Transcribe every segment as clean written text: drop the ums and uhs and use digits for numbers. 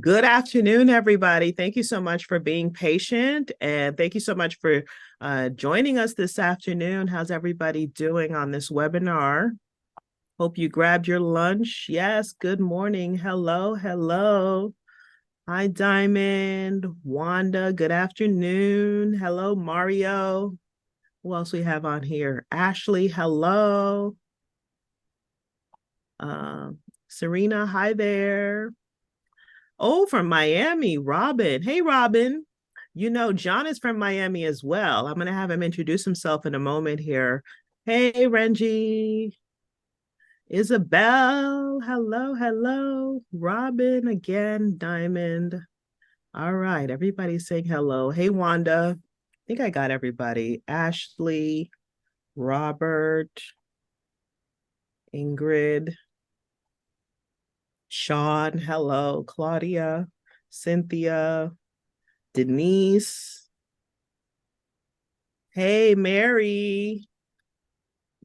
Good afternoon, everybody. Thank you so much for being patient, and thank you so much for joining us this afternoon. How's everybody doing on this webinar? Hope you grabbed your lunch. Yes, good morning. Hello, hello. Hi, Diamond, Wanda, good afternoon. Hello, Mario. Who else we have on here? Ashley, hello. Uh, Serena, hi there. Oh, from Miami, Robin. Hey, Robin. You know, John is from Miami as well. I'm going to have him introduce himself in a moment here. Hey, Renji. Isabel. Hello, hello. Robin again, Diamond. All right, everybody's saying hello. Hey, Wanda. I think I got everybody. Ashley, Robert, Ingrid, Sean. Hello, Claudia, Cynthia, Denise. Hey, Mary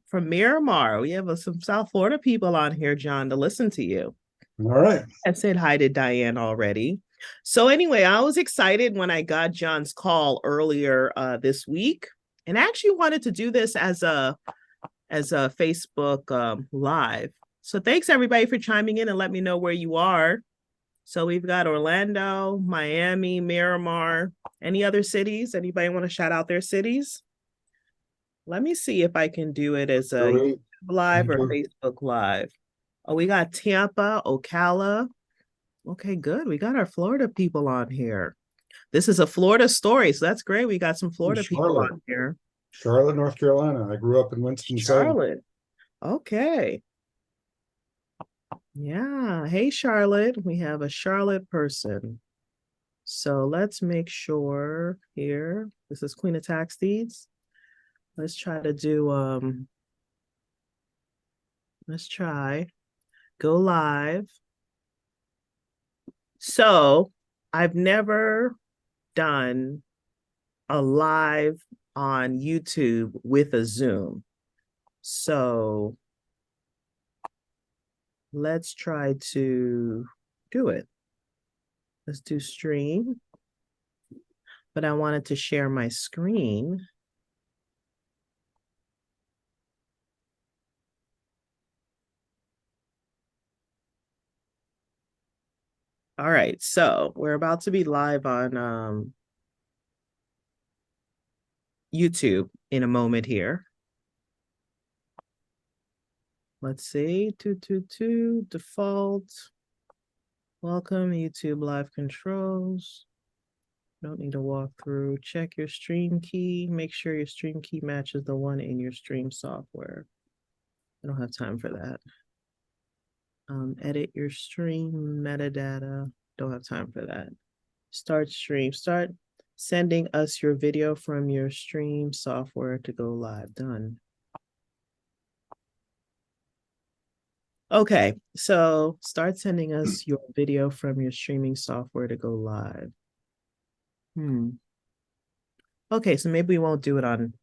from Miramar. We have some South Florida people on here, John, to listen to you. All right. I said hi to Diane already. So anyway, I was excited when I got John's call earlier this week, and I actually wanted to do this as a Facebook live. So thanks everybody for chiming in and let me know where you are. So we've got Orlando, Miami, Miramar. Any other cities? Anybody want to shout out their cities? Let me see if I can do it as a YouTube live or Facebook live. Oh, we got Tampa, Ocala. Okay, good. We got our Florida people on here. This is a Florida story, so that's great. We got some Florida people on here. Charlotte, North Carolina. I grew up in Winston-Salem. Charlotte. Okay. Yeah. Hey, Charlotte. We have a Charlotte person. So let's make sure here. This is Queen of Tax Deeds. Let's try to do let's try go live. So I've never done a live on YouTube with a Zoom. So let's try to do it. Let's do stream. But I wanted to share my screen. All right, so we're about to be live on YouTube in a moment here. Let's see, to.to, default. Welcome, YouTube live controls. Don't need to walk through. Check your stream key. Make sure your stream key matches the one in your stream software. I don't have time for that. Edit your stream metadata. Don't have time for that. Start stream. Start sending us your video from your stream software to go live. Done. Okay, so start sending us your video from your streaming software to go live. Okay, so maybe we won't do it on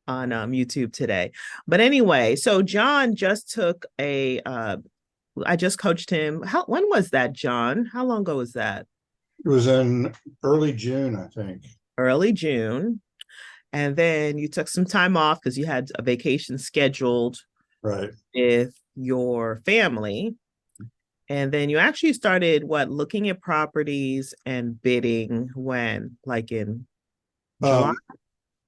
YouTube today. But anyway, so John just took a I just coached him. When was that, John? How long ago was that? It was in early June, I think. Early June. And then you took some time off because you had a vacation scheduled Right. with your family. And then you actually started looking at properties and bidding when? Like in July?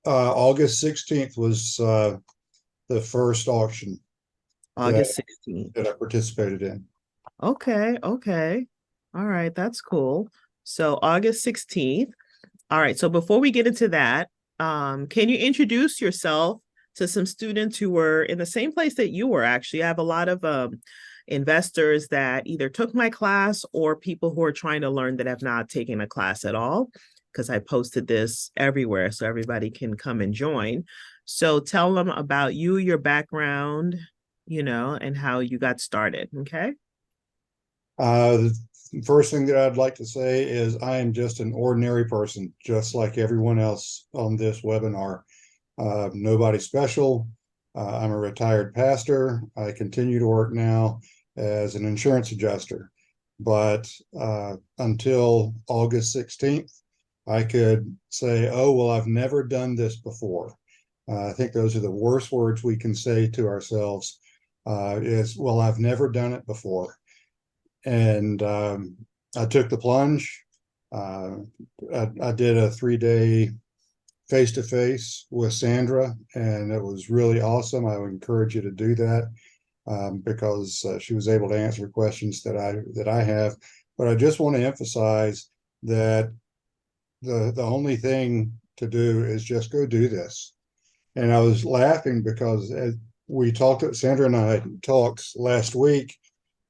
August 16th was the first auction August 16th. that I participated in. Okay, okay. All right, that's cool. So August 16th. All right, so before we get into that, can you introduce yourself to some students who were in the same place that you were? Actually, I have a lot of investors that either took my class or people who are trying to learn that have not taken a class at all, because I posted this everywhere so everybody can come and join. So tell them about you, your background, and how you got started, okay? The first thing that I'd like to say is I am just an ordinary person, just like everyone else on this webinar. Nobody special. I'm a retired pastor. I continue to work now as an insurance adjuster. but until August 16th, I could say, oh, well, I've never done this before. I think those are the worst words we can say to ourselves is, well, I've never done it before. And I took the plunge. Uh, I did a 3-day face-to-face with Sandra, and it was really awesome. I would encourage you to do that because she was able to answer questions that I have. But I just want to emphasize that the only thing to do is just go do this. And I was laughing because as we talked, Sandra and I talked last week,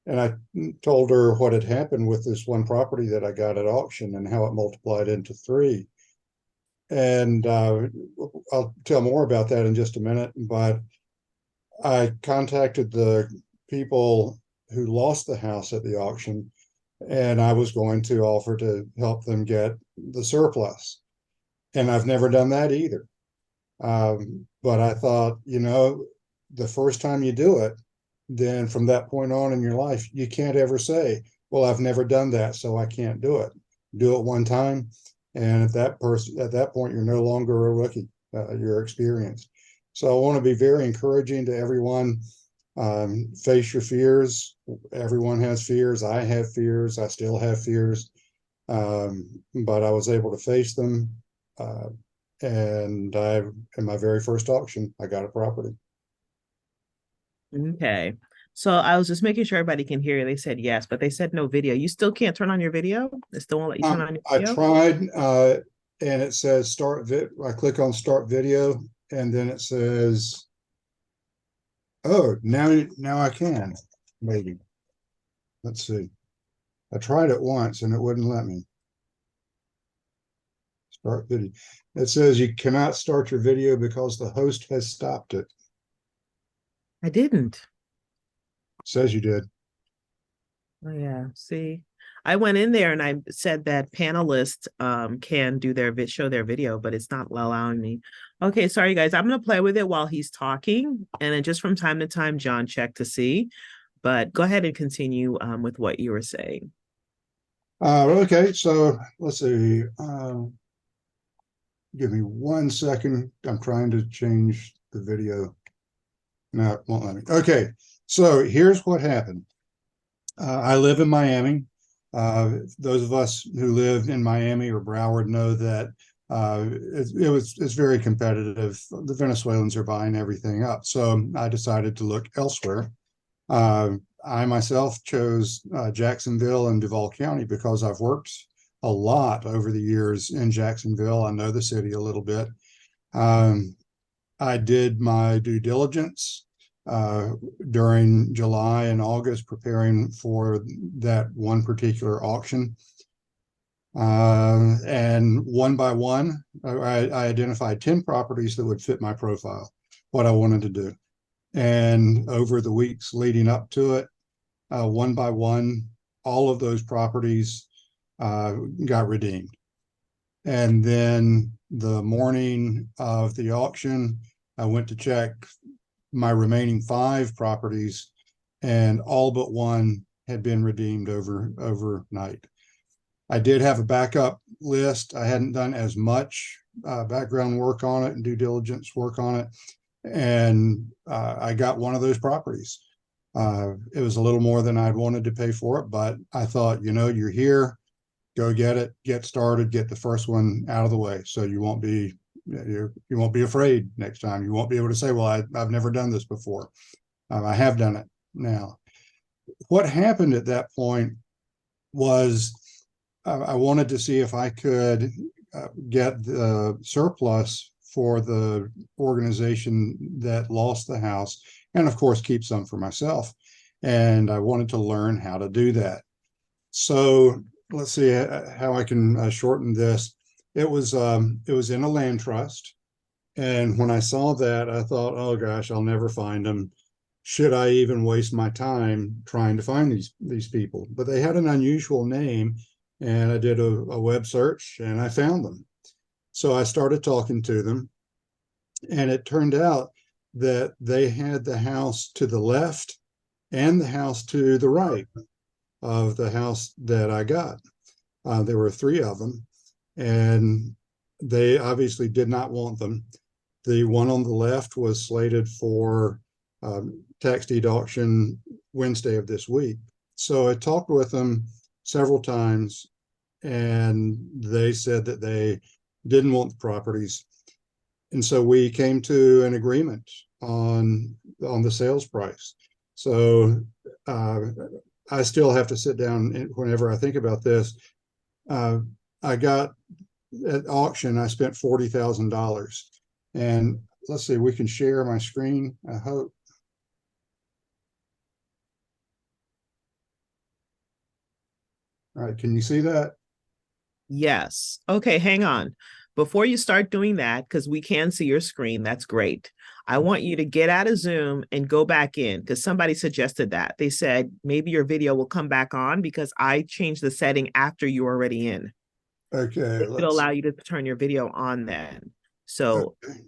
and I told her what had happened with this one property that I got at auction and how it multiplied into 3. And I'll tell more about that in just a minute. But I contacted the people who lost the house at the auction, and I was going to offer to help them get the surplus. And I've never done that either. But I thought, the first time you do it, then from that point on in your life, you can't ever say, well, I've never done that, so I can't do it. Do it one time. And at that point, you're no longer a rookie. You're experienced. So I want to be very encouraging to everyone. Face your fears. Everyone has fears. I have fears. I still have fears. But I was able to face them. And in my very first auction, I got a property. Okay. So I was just making sure everybody can hear you. They said yes, but they said no video. You still can't turn on your video? They still won't let you turn on your I video? tried, and it says start vid. I click on start video, and then it says, "Oh, now I can." Maybe. Let's see. I tried it once, and it wouldn't let me start video. It says you cannot start your video because the host has stopped it. I didn't. It says you did. Oh yeah. See, I went in there and I said that panelists can do their show their video, but it's not allowing me. Okay, sorry guys. I'm gonna play with it while he's talking, and then just from time to time, John check to see. But go ahead and continue with what you were saying. Okay, so let's see. Give me 1 second. I'm trying to change the video. No, it won't let me. Okay, so here's what happened. I live in Miami. Those of us who live in Miami or Broward know that it's very competitive. The Venezuelans are buying everything up, so I decided to look elsewhere. I myself chose Jacksonville and Duval County because I've worked a lot over the years in Jacksonville. I know the city a little bit. I did my due diligence uh, during July and August, preparing for that one particular auction. And one by one, I identified 10 properties that would fit my profile, what I wanted to do. And over the weeks leading up to it, one by one, all of those properties got redeemed. And then the morning of the auction, I went to check my remaining 5 properties, and all but one had been redeemed overnight. I did have a backup list. I hadn't done as much background work on it and due diligence work on it. And I got one of those properties. It was a little more than I'd wanted to pay for it, but I thought, you're here, go get it, get started, get the first one out of the way, so you won't be afraid next time. You won't be able to say, well, I've never done this before. I have done it now. What happened at that point was I wanted to see if I could get the surplus for the organization that lost the house, and of course keep some for myself. And I wanted to learn how to do that. So let's see how I can shorten this. It was in a land trust, and when I saw that, I thought, oh gosh, I'll never find them. Should I even waste my time trying to find these people? But they had an unusual name, and I did a web search and I found them. So I started talking to them, and it turned out that they had the house to the left and the house to the right. of the house that I got. There were three of them, and they obviously did not want them. The one on the left was slated for tax deed auction Wednesday of this week. So I talked with them several times, and they said that they didn't want the properties. And so we came to an agreement on the sales price. So uh, I still have to sit down whenever I think about this. Uh, I got at auction, I spent $40,000. And let's see, we can share my screen, I hope. All right, can you see that? Yes. Okay, hang on. Before you start doing that, because we can see your screen, that's great. I want you to get out of Zoom and go back in because somebody suggested that. They said maybe your video will come back on because I changed the setting after you were already in. Okay, It should let's. allow you to turn your video on then. So Okay.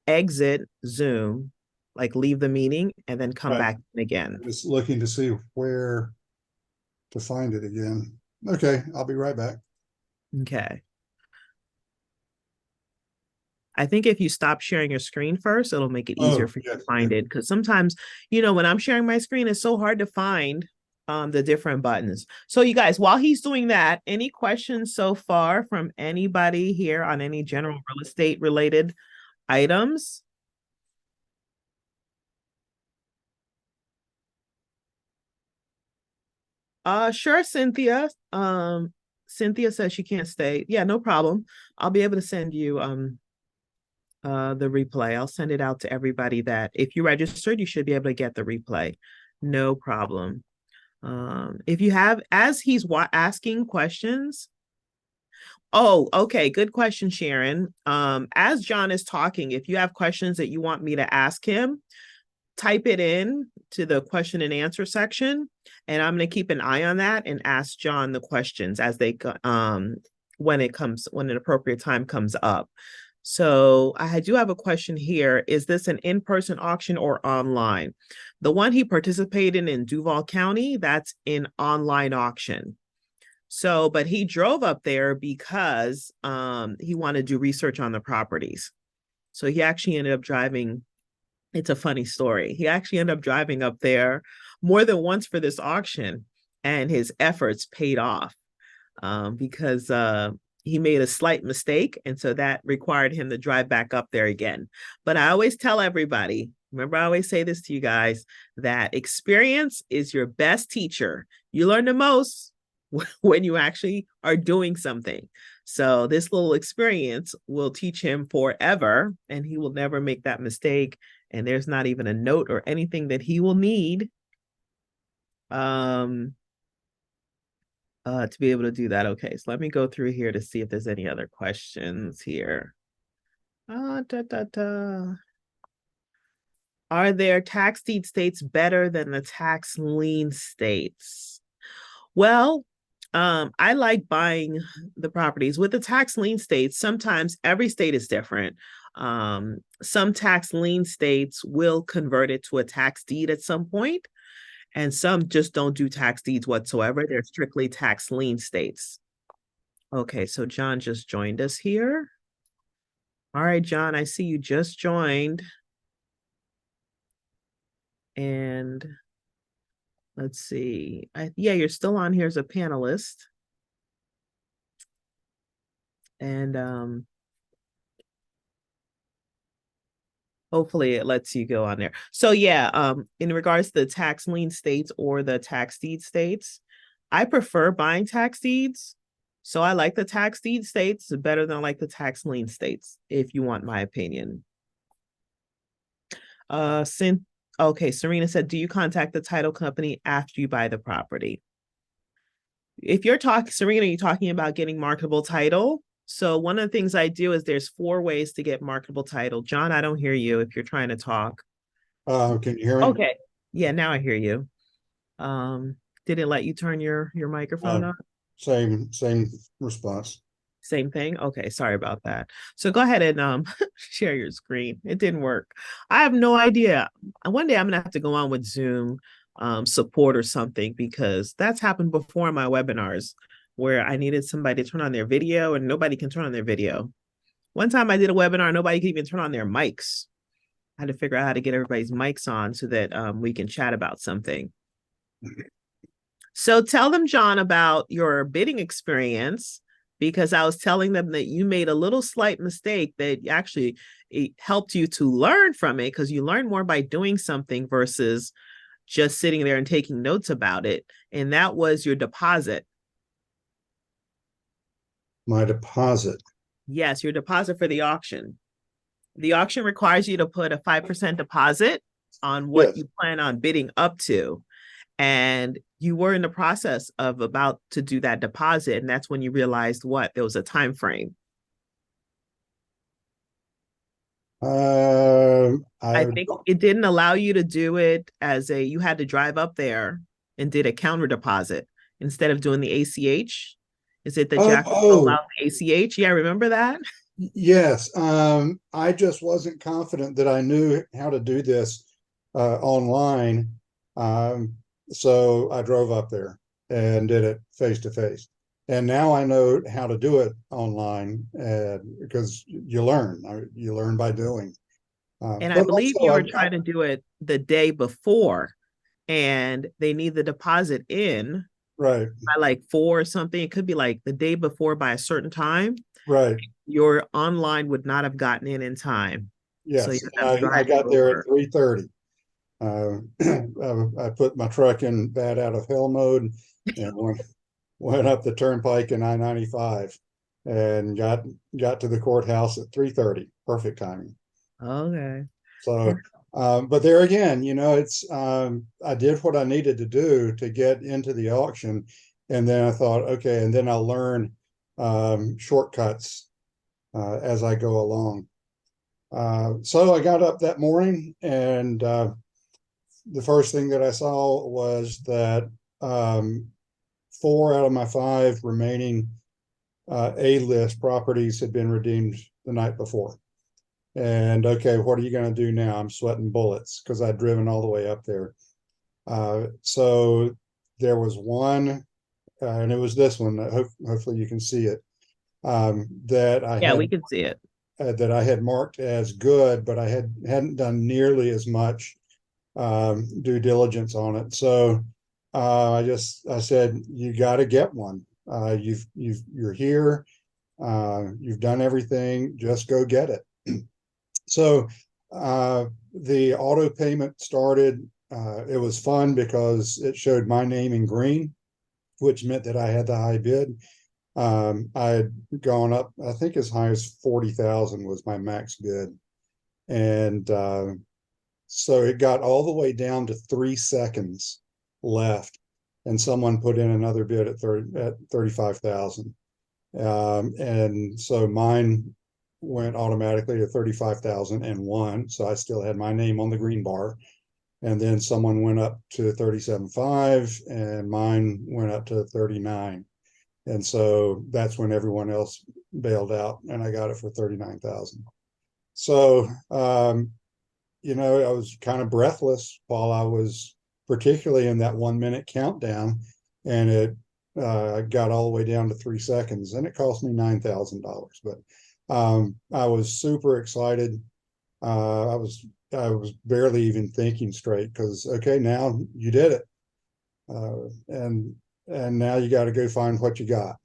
exit Zoom, like leave the meeting and then come Right. back in again. Just looking to see where to find it again. Okay, I'll be right back. Okay. I think if you stop sharing your screen first, it'll make it easier Oh, for you to yes, find it. Because sometimes, when I'm sharing my screen, it's so hard to find the different buttons. So you guys, while he's doing that, any questions so far from anybody here on any general real estate related items? Sure, Cynthia. Cynthia says she can't stay. Yeah, no problem. I'll be able to send you the replay. I'll send it out to everybody that if you registered, you should be able to get the replay. No problem. If you have, as he's asking questions. Oh, okay. Good question, Sharon. As John is talking, if you have questions that you want me to ask him, type it in to the question and answer section, and I'm going to keep an eye on that and ask John the questions as they when an appropriate time comes up. So I do have a question here. Is this an in-person auction or online? The one he participated in Duval County, that's an online auction. So, but he drove up there because he wanted to do research on the properties. So he actually ended up driving. It's a funny story. He actually ended up driving up there more than once for this auction, and his efforts paid off because he made a slight mistake. And so that required him to drive back up there again. But I always tell everybody, remember, I always say this to you guys, that experience is your best teacher. You learn the most when you actually are doing something. So this little experience will teach him forever, and he will never make that mistake. And there's not even a note or anything that he will need to be able to do that. Okay, so let me go through here to see if there's any other questions here. Are there tax deed states better than the tax lien states? Well, I like buying the properties with the tax lien states. Sometimes every state is different. Some tax lien states will convert it to a tax deed at some point, and some just don't do tax deeds whatsoever. They're strictly tax lien states. Okay, so John just joined us here. All right, John, I see you just joined. And let's see. Yeah, you're still on here as a panelist. And hopefully it lets you go on there. So yeah, in regards to the tax lien states or the tax deed states, I prefer buying tax deeds. So I like the tax deed states better than I like the tax lien states, if you want my opinion. Okay, Serena said, do you contact the title company after you buy the property? If you're talking, Serena, you're talking about getting marketable title. So one of the things I do is there's 4 ways to get marketable title. John, I don't hear you if you're trying to talk. Can you hear me? Okay. Yeah, now I hear you. Um, did it let you turn your microphone on? Same response. Same thing. Okay, sorry about that. So go ahead and share your screen. It didn't work. I have no idea. One day I'm gonna have to go on with Zoom support or something, because that's happened before in my webinars where I needed somebody to turn on their video and nobody can turn on their video. One time I did a webinar, nobody could even turn on their mics. I had to figure out how to get everybody's mics on so that we can chat about something. So tell them, John, about your bidding experience, because I was telling them that you made a little slight mistake that actually it helped you to learn from it, because you learn more by doing something versus just sitting there and taking notes about it. And that was your deposit. My deposit. Yes, your deposit for the auction. The auction requires you to put a 5% deposit on what Yes. you plan on bidding up to. And you were in the process of about to do that deposit. And that's when you realized what? There was a time frame. I I think it didn't allow you to do it as you had to drive up there and did a counter deposit instead of doing the ACH. Is it the oh Jacksonville oh allowed the ACH? Yeah, remember that? yes. I just wasn't confident that I knew how to do this online. Um, so I drove up there and did it face to face. And now I know how to do it online because you learn. You learn by doing. And I But believe also, you were trying to do it the day before, and they need the deposit in right, by like 4 or something. It could be like the day before by a certain time. right. Your online would not have gotten in time. So you Yes, have to I drive got there at over. 3:30. I put my truck in bad out of hell mode and went up the turnpike in I-95 and got to the courthouse at 3:30. Perfect timing. Okay. So, but there again, it's I did what I needed to do to get into the auction, and then I thought, okay, and then I'll learn shortcuts as I go along. So I got up that morning, and the first thing that I saw was that 4 out of my 5 remaining A-list properties had been redeemed the night before. And okay, what are you going to do now? I'm sweating bullets because I'd driven all the way up there. So there was one, and it was this one. Hopefully you can see it. That I Yeah, we had can see it. that I had marked as good, but I hadn't done nearly as much due diligence on it. So I said, you got to get one. You're here. You've done everything. Just go get it. So the auto payment started. It was fun because it showed my name in green, which meant that I had the high bid. I had gone up, I think, as high as 40,000 was my max bid, and so it got all the way down to 3 seconds left, and someone put in another bid at 35,000, and so mine went automatically to 35,001. So I still had my name on the green bar. And then someone went up to 37.5 and mine went up to 39. And so that's when everyone else bailed out and I got it for 39,000. So, I was kind of breathless while I was particularly in that 1 minute countdown, and it got all the way down to 3 seconds, and it cost me $9,000. But I was super excited. I was barely even thinking straight because okay, now you did it, and now you got to go find what you got,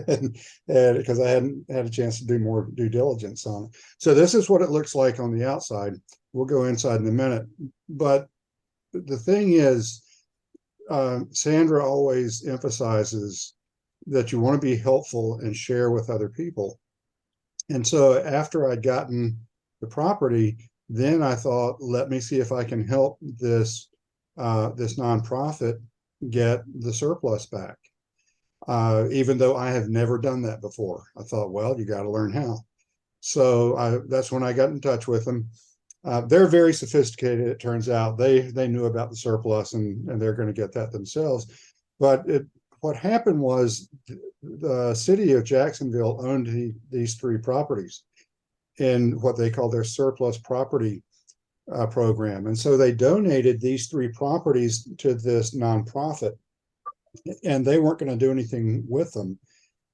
and because I hadn't had a chance to do more due diligence on it. So this is what it looks like on the outside. We'll go inside in a minute, but the thing is, Sandra always emphasizes that you want to be helpful and share with other people. And so after I'd gotten the property, then I thought, let me see if I can help this nonprofit get the surplus back. Even though I have never done that before, I thought, well, you got to learn how. So that's when I got in touch with them. They're very sophisticated. It turns out they knew about the surplus and they're going to get that themselves. But what happened was the city of Jacksonville owned these 3 properties in what they call their surplus property program. And so they donated these 3 properties to this nonprofit, and they weren't going to do anything with them.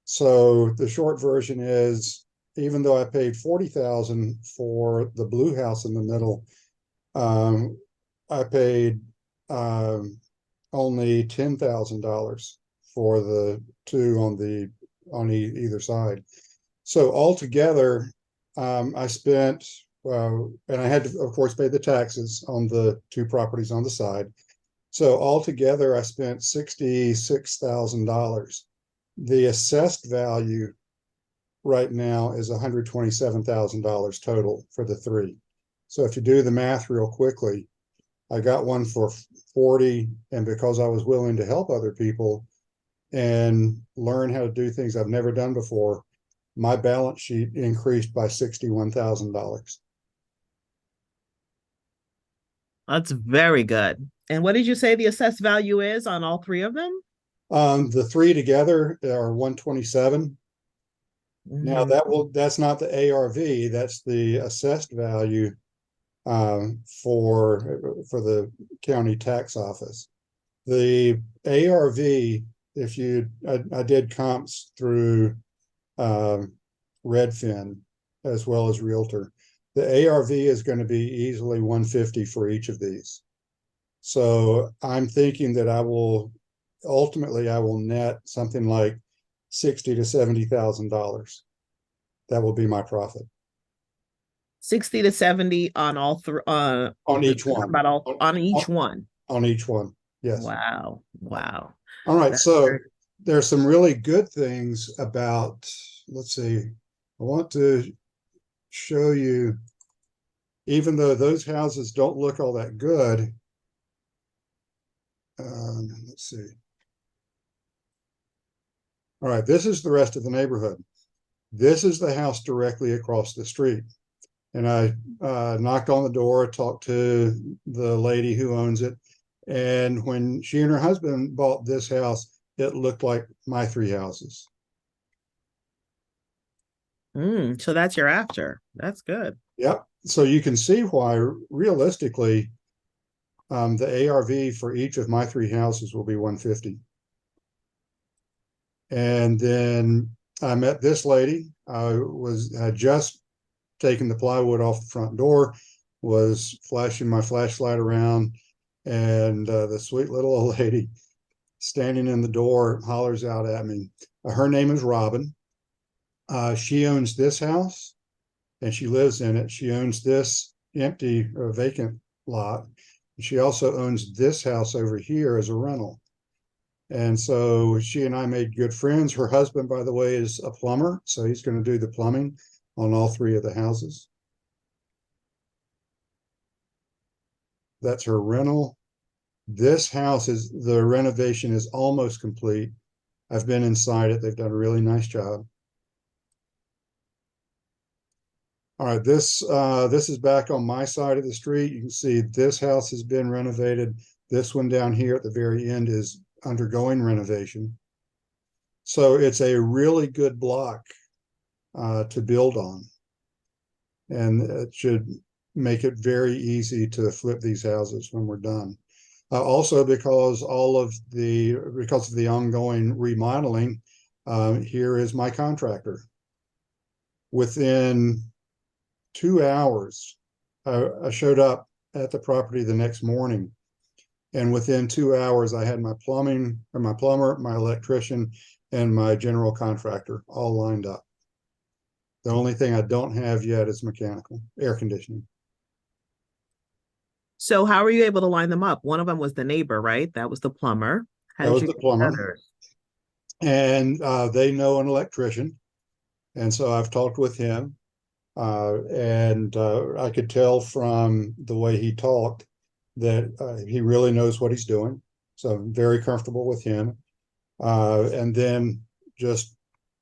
So the short version is, even though I paid $40,000 for the blue house in the middle, I paid only $10,000 for the 2 on either side. So altogether, I spent, and I had to, of course, pay the taxes on the 2 properties on the side. So altogether, I spent $66,000. The assessed value right now is $127,000 total for the 3. So if you do the math real quickly, I got one for 40, and because I was willing to help other people and learn how to do things I've never done before, my balance sheet increased by $61,000. That's very good. And what did you say the assessed value is on all 3 of them? The 3 together are 127. Now Mhm. that's not the ARV, that's the assessed value for the county tax office. The ARV, if I did comps through Redfin as well as Realtor. The ARV is going to be easily 150 for each of these. So I'm thinking that I will net something like $60,000 to $70,000. That will be my profit 60 to 70 on all 3 on each one. about all on On, each one. on each one. Yes. Wow. Wow. All right. That's So very there's some really good things about, let's see, I want to show you, even though those houses don't look all that good. Let's see. All right, this is the rest of the neighborhood. This is the house directly across the street. And I knocked on the door, talked to the lady who owns it. And when she and her husband bought this house, it looked like my 3 houses. so that's your after. That's good. Yep. So you can see why, realistically, the ARV for each of my 3 houses will be 150. And then I met this lady. I had just taken the plywood off the front door, was flashing my flashlight around, and the sweet little old lady standing in the door hollers out at me. Her name is Robin. She owns this house and she lives in it. She owns this empty or vacant lot. She also owns this house over here as a rental. And so she and I made good friends. Her husband, by the way, is a plumber, so he's going to do the plumbing on all 3 of the houses. That's her rental. This house is, the renovation is almost complete. I've been inside it. They've done a really nice job. All right, this is back on my side of the street. You can see this house has been renovated. This one down here at the very end is undergoing renovation. So it's a really good block to build on. And it should make it very easy to flip these houses when we're done. Also, because of the ongoing remodeling, here is my contractor. Within 2 hours, I showed up at the property the next morning, and within 2 hours, I had my plumber, my electrician, and my general contractor all lined up. The only thing I don't have yet is mechanical, air conditioning. So how were you able to line them up? One of them was the neighbor, right? That was the plumber. How That did was you the get the plumber. others? And they know an electrician. And so I've talked with him. And I could tell from the way he talked that he really knows what he's doing. So I'm very comfortable with him. And then just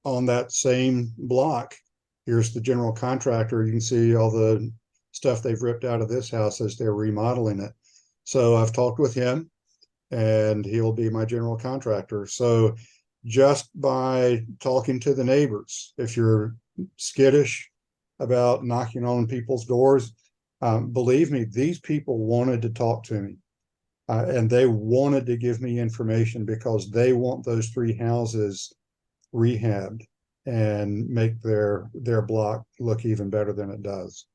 on that same block, here's the general contractor. You can see all the stuff they've ripped out of this house as they're remodeling it. So I've talked with him, and he'll be my general contractor. So just by talking to the neighbors, if you're skittish about knocking on people's doors, Believe me, these people wanted to talk to me. And they wanted to give me information because they want those three houses rehabbed and make their block look even better than it does.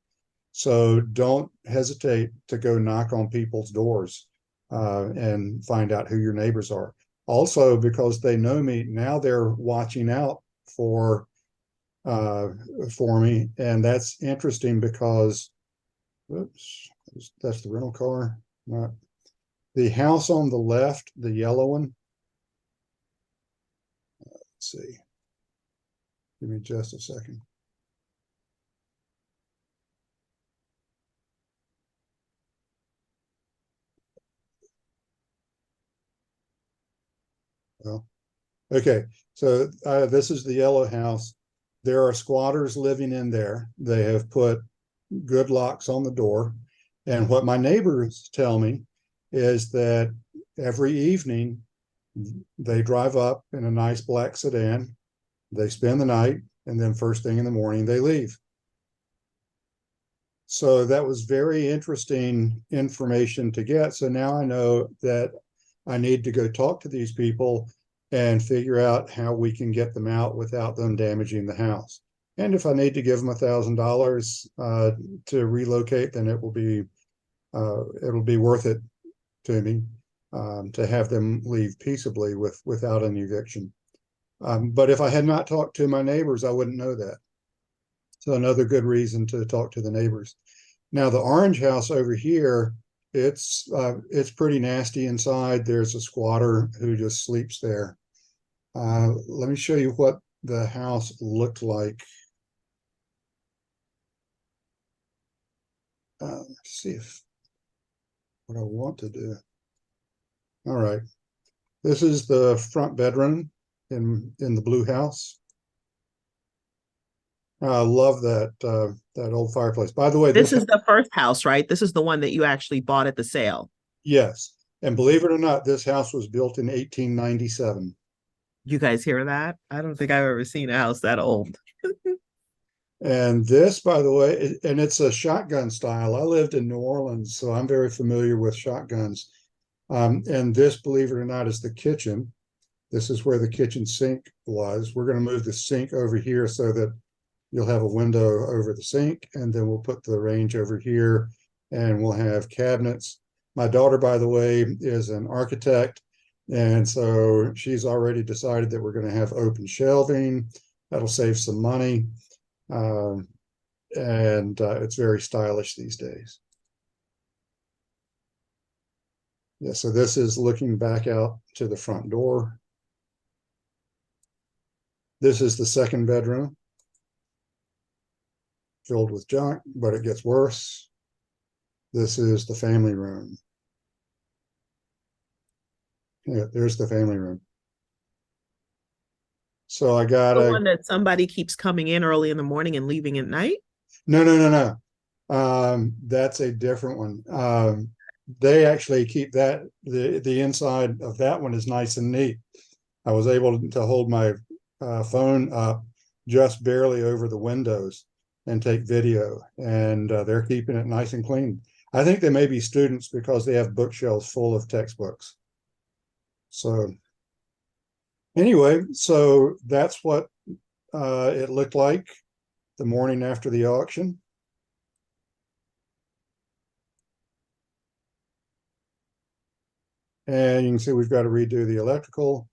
So don't hesitate to go knock on people's doors and find out who your neighbors are. Also, because they know me now, they're watching out for uh, for me, and that's interesting because, oops, that's the rental car. Not the house on the left, the yellow one. Let's see. Give me just a second. Well, okay. So this is the yellow house. There are squatters living in there. They have put good locks on the door. And what my neighbors tell me is that every evening they drive up in a nice black sedan, they spend the night, and then first thing in the morning they leave. So that was very interesting information to get. So now I know that I need to go talk to these people and figure out how we can get them out without them damaging the house. And if I need to give them $1,000 to relocate, then it'll be worth it to me to have them leave peaceably without an eviction. But if I had not talked to my neighbors, I wouldn't know that. So another good reason to talk to the neighbors. Now the orange house over here, it's pretty nasty inside. There's a squatter who just sleeps there. Let me show you what the house looked like. Let's see if what I want to do. All right, this is the front bedroom in the blue house. I love that old fireplace. By the way, This is the first house, right? This is the one that you actually bought at the sale. Yes, and believe it or not, this house was built in 1897. You guys hear that? I don't think I've ever seen a house that old. And this, by the way, and it's a shotgun style. I lived in New Orleans, so I'm very familiar with shotguns. And this, believe it or not, is the kitchen. This is where the kitchen sink was. We're going to move the sink over here so that you'll have a window over the sink, and then we'll put the range over here, and we'll have cabinets. My daughter, by the way, is an architect, and so she's already decided that we're going to have open shelving. That'll save some money. And it's very stylish these days. Yeah, so this is looking back out to the front door. This is the second bedroom, filled with junk, but it gets worse. This is the family room. Yeah, there's the family room. So I got The one that somebody keeps coming in early in the morning and leaving at night? no. That's a different one. They actually keep that the inside of that one is nice and neat. I was able to hold my phone up just barely over the windows and take video, and they're keeping it nice and clean. I think they may be students because they have bookshelves full of textbooks. So anyway, so that's what it looked like the morning after the auction. And you can see we've got to redo the electrical.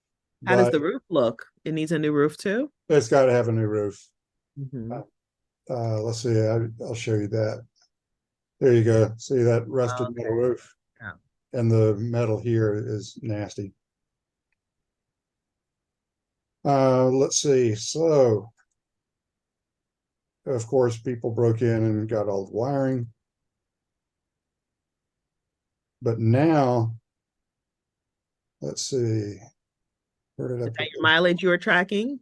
How does the roof look? It needs a new roof too? It's got to have a new roof. Mm-hmm. Let's see, I'll show you that. There you go. See that rusted metal roof? Yeah. And the metal here is nasty. Let's see. So, of course, people broke in and got all the wiring. But now, let's see. Where did I put your mileage you were tracking?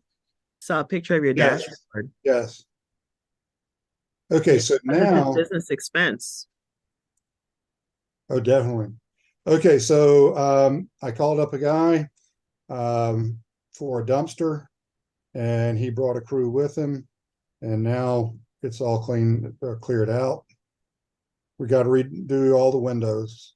Saw a picture of your dashboard. Yes. Okay, so now business expense. Oh, definitely. Okay, so I called up a guy for a dumpster, and he brought a crew with him, and now it's all cleared out. We got to redo all the windows.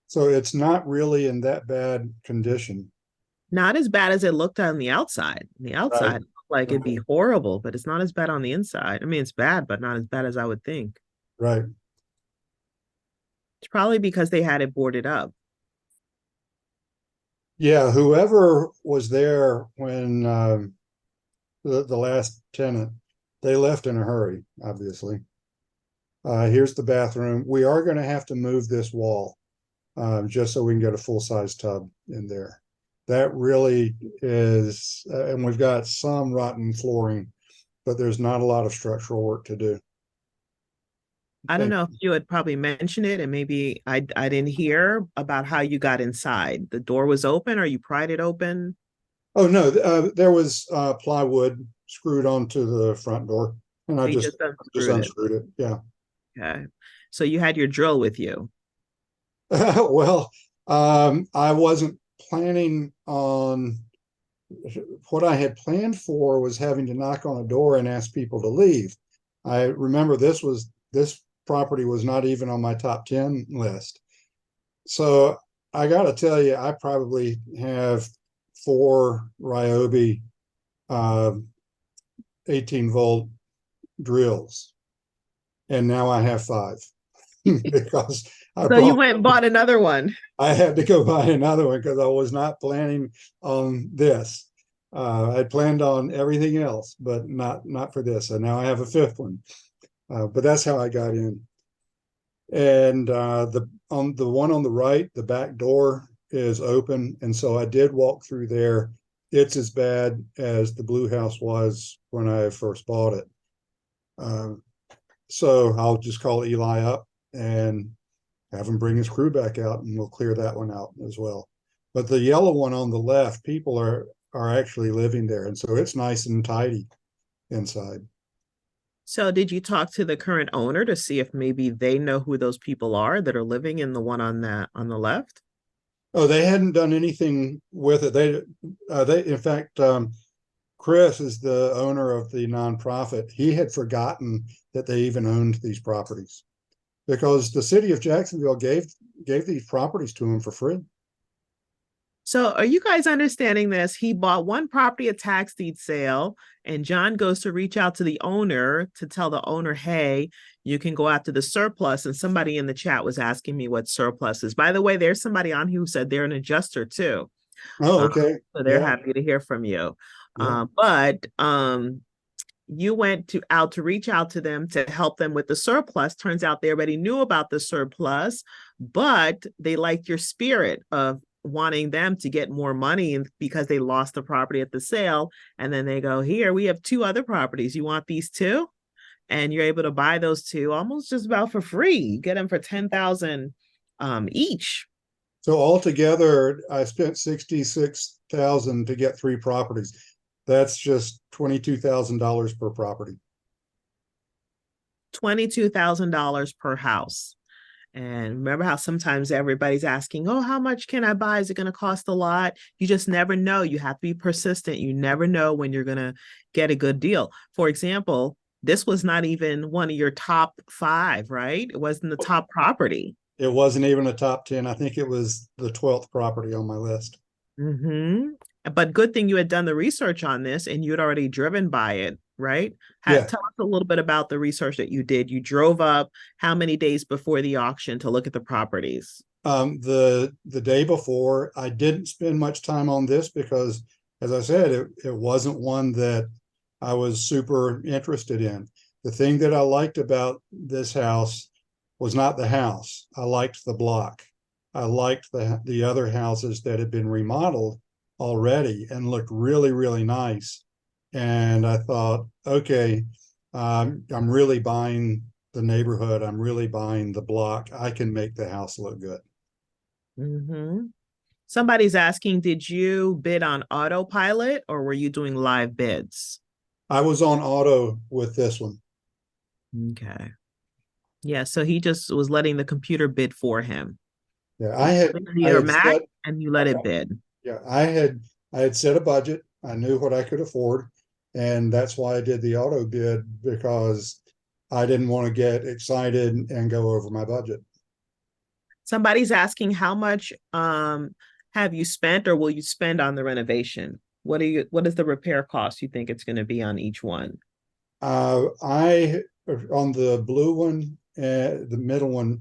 So it's not really in that bad condition. Not as bad as it looked on the outside. The Right. outside looked like it'd be horrible, but it's not as bad on the inside. I mean, it's bad, but not as bad as I would think. Right. It's probably because they had it boarded up. Yeah. Whoever was there when the last tenant, they left in a hurry, obviously. Here's the bathroom. We are going to have to move this wall just so we can get a full size tub in there. That really is, and we've got some rotten flooring, but there's not a lot of structural work to do. I don't And know if you had probably mentioned it, and maybe I didn't hear about how you got inside. The door was open, or you pried it open. oh no, there was plywood screwed onto the front door, and You just just unscrewed it. unscrewed it. Yeah. Okay. So you had your drill with you. Well, I wasn't planning on what I had planned for was having to knock on a door and ask people to leave. I remember this property was not even on my top 10 list. So I got to tell you, I probably have four Ryobi uh, 18-volt drills, and now I have five because I So you brought went and bought another one. I had to go buy another one because I was not planning on this. I planned on everything else, but not for this. So now I have a fifth one. But that's how I got in. And the on the one on the right, the back door is open, and so I did walk through there. It's as bad as the blue house was when I first bought it. Uh, so I'll just call Eli up and have him bring his crew back out, and we'll clear that one out as well. But the yellow one on the left, people are actually living there, and so it's nice and tidy inside. So did you talk to the current owner to see if maybe they know who those people are that are living in the one on the left? Oh, they hadn't done anything with it. They in fact, Chris is the owner of the nonprofit. He had forgotten that they even owned these properties because the city of Jacksonville gave these properties to him for free. So are you guys understanding this? He bought one property at tax deed sale, and John goes to reach out to the owner to tell the owner, hey, you can go after the surplus. And somebody in the chat was asking me what surplus is. By the way, there's somebody on who said they're an adjuster too. Oh, Um, okay. so they're Yeah, happy to hear from you. yeah. But you went to reach out to them to help them with the surplus. Turns out they already knew about the surplus, but they liked your spirit of wanting them to get more money because they lost the property at the sale. And then they go, here, we have two other properties. You want these two? And you're able to buy those two almost just about for free. You get them for 10,000 each. So altogether, I spent 66,000 to get three properties. That's just $22,000 per property. $22,000 per house. And remember how sometimes everybody's asking, oh, how much can I buy? Is it going to cost a lot? You just never know. You have to be persistent. You never know when you're going to get a good deal. For example, this was not even one of your top five, right? It wasn't the top property. It wasn't even a top 10. I think it was the 12th property on my list. Mm-hmm. But good thing you had done the research on this and you had already driven by it, right? Yeah. Tell us a little bit about the research that you did. You drove up how many days before the auction to look at the properties? The day before, I didn't spend much time on this because, as I said, it wasn't one that I was super interested in. The thing that I liked about this house was not the house. I liked the block. I liked the other houses that had been remodeled already and looked really, really nice. And I thought, okay, I'm really buying the neighborhood. I'm really buying the block. I can make the house look good. Mm-hmm. Somebody's asking, did you bid on autopilot or were you doing live bids? I was on auto with this one. Okay. Yeah, so he just was letting the computer bid for him. Yeah, You I your had Mac set and you let it bid. yeah, I had set a budget I knew what I could afford. And that's why I did the auto bid, because I didn't want to get excited and go over my budget. Somebody's asking how much have you spent or will you spend on the renovation? What is the repair cost you think it's going to be on each one? I on the blue one, the middle one,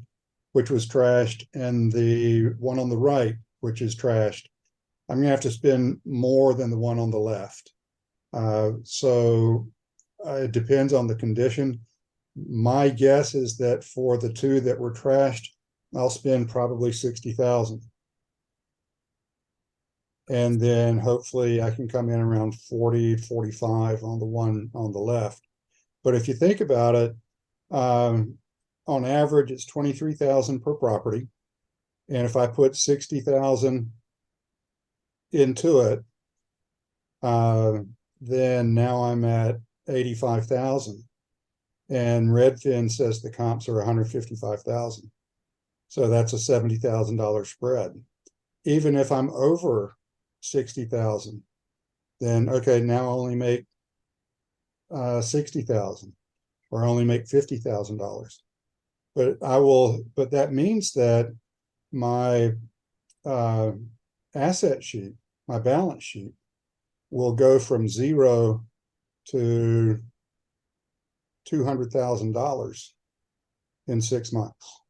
which was trashed, and the one on the right, which is trashed, I'm gonna have to spend more than the one on the left. So it depends on the condition. My guess is that for the two that were trashed, I'll spend probably 60,000. And then hopefully I can come in around 40, 45 on the one on the left. But if you think about it, um, on average, it's 23,000 per property. And if I put 60,000 into it, then now I'm at 85,000. And Redfin says the comps are 155,000. So that's a $70,000 spread. Even if I'm over 60,000, then okay, now I only make 60,000 or only make $50,000. But that means that my uh, asset sheet, my balance sheet, will go from zero to $200,000 in 6 months.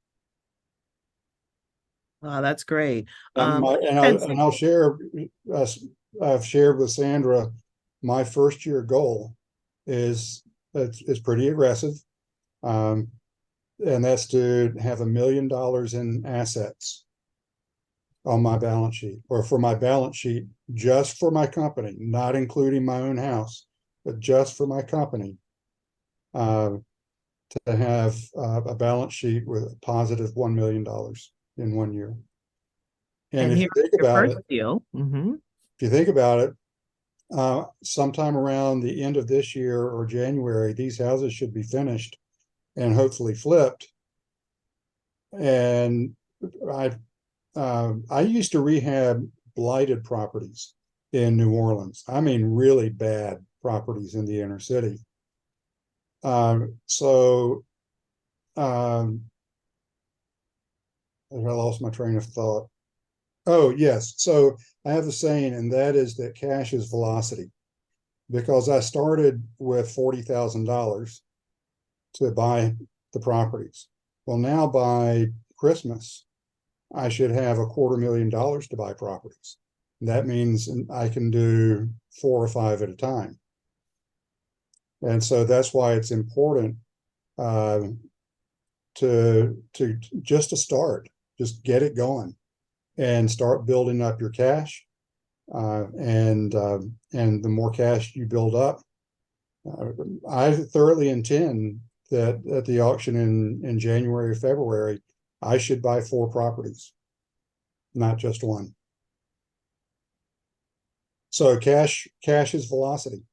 Oh, that's great. And What my do you and I'll share. Uh, I've shared with Sandra my first year goal is pretty aggressive, um, and that's to have $1 million in assets on my balance sheet, or for my balance sheet, just for my company, not including my own house, but just for my company, uh, to have a balance sheet with a positive $1 million in 1 year. And and if here you think your about first it, deal. if you think about it, sometime around the end of this year or January, these houses should be finished and hopefully flipped. And I I used to rehab blighted properties in New Orleans. I mean, really bad properties in the inner city. So I lost my train of thought. Oh, yes. So I have a saying, and that is that cash is velocity, because I started with $40,000 to buy the properties. Well, now by Christmas, I should have $250,000 to buy properties. That means I can do 4 or 5 at a time. And so that's why it's important uh, to just to start, just get it going and start building up your cash. And the more cash you build up, I thoroughly intend that at the auction in January or February, I should buy 4 properties, not just one. So cash is velocity.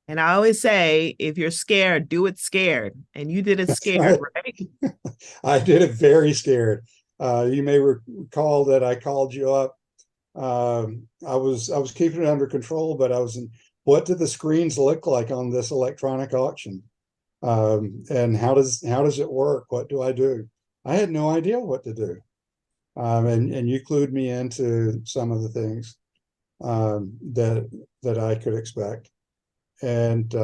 And I always say, if you're scared, do it scared. And you did it That's scared, right. right? I did it very scared. You may recall that I called you up. I was keeping it under control, but I was in, what do the screens look like on this electronic auction? And how does it work? What do I do? I had no idea what to do. And you clued me into some of the things that I could expect. And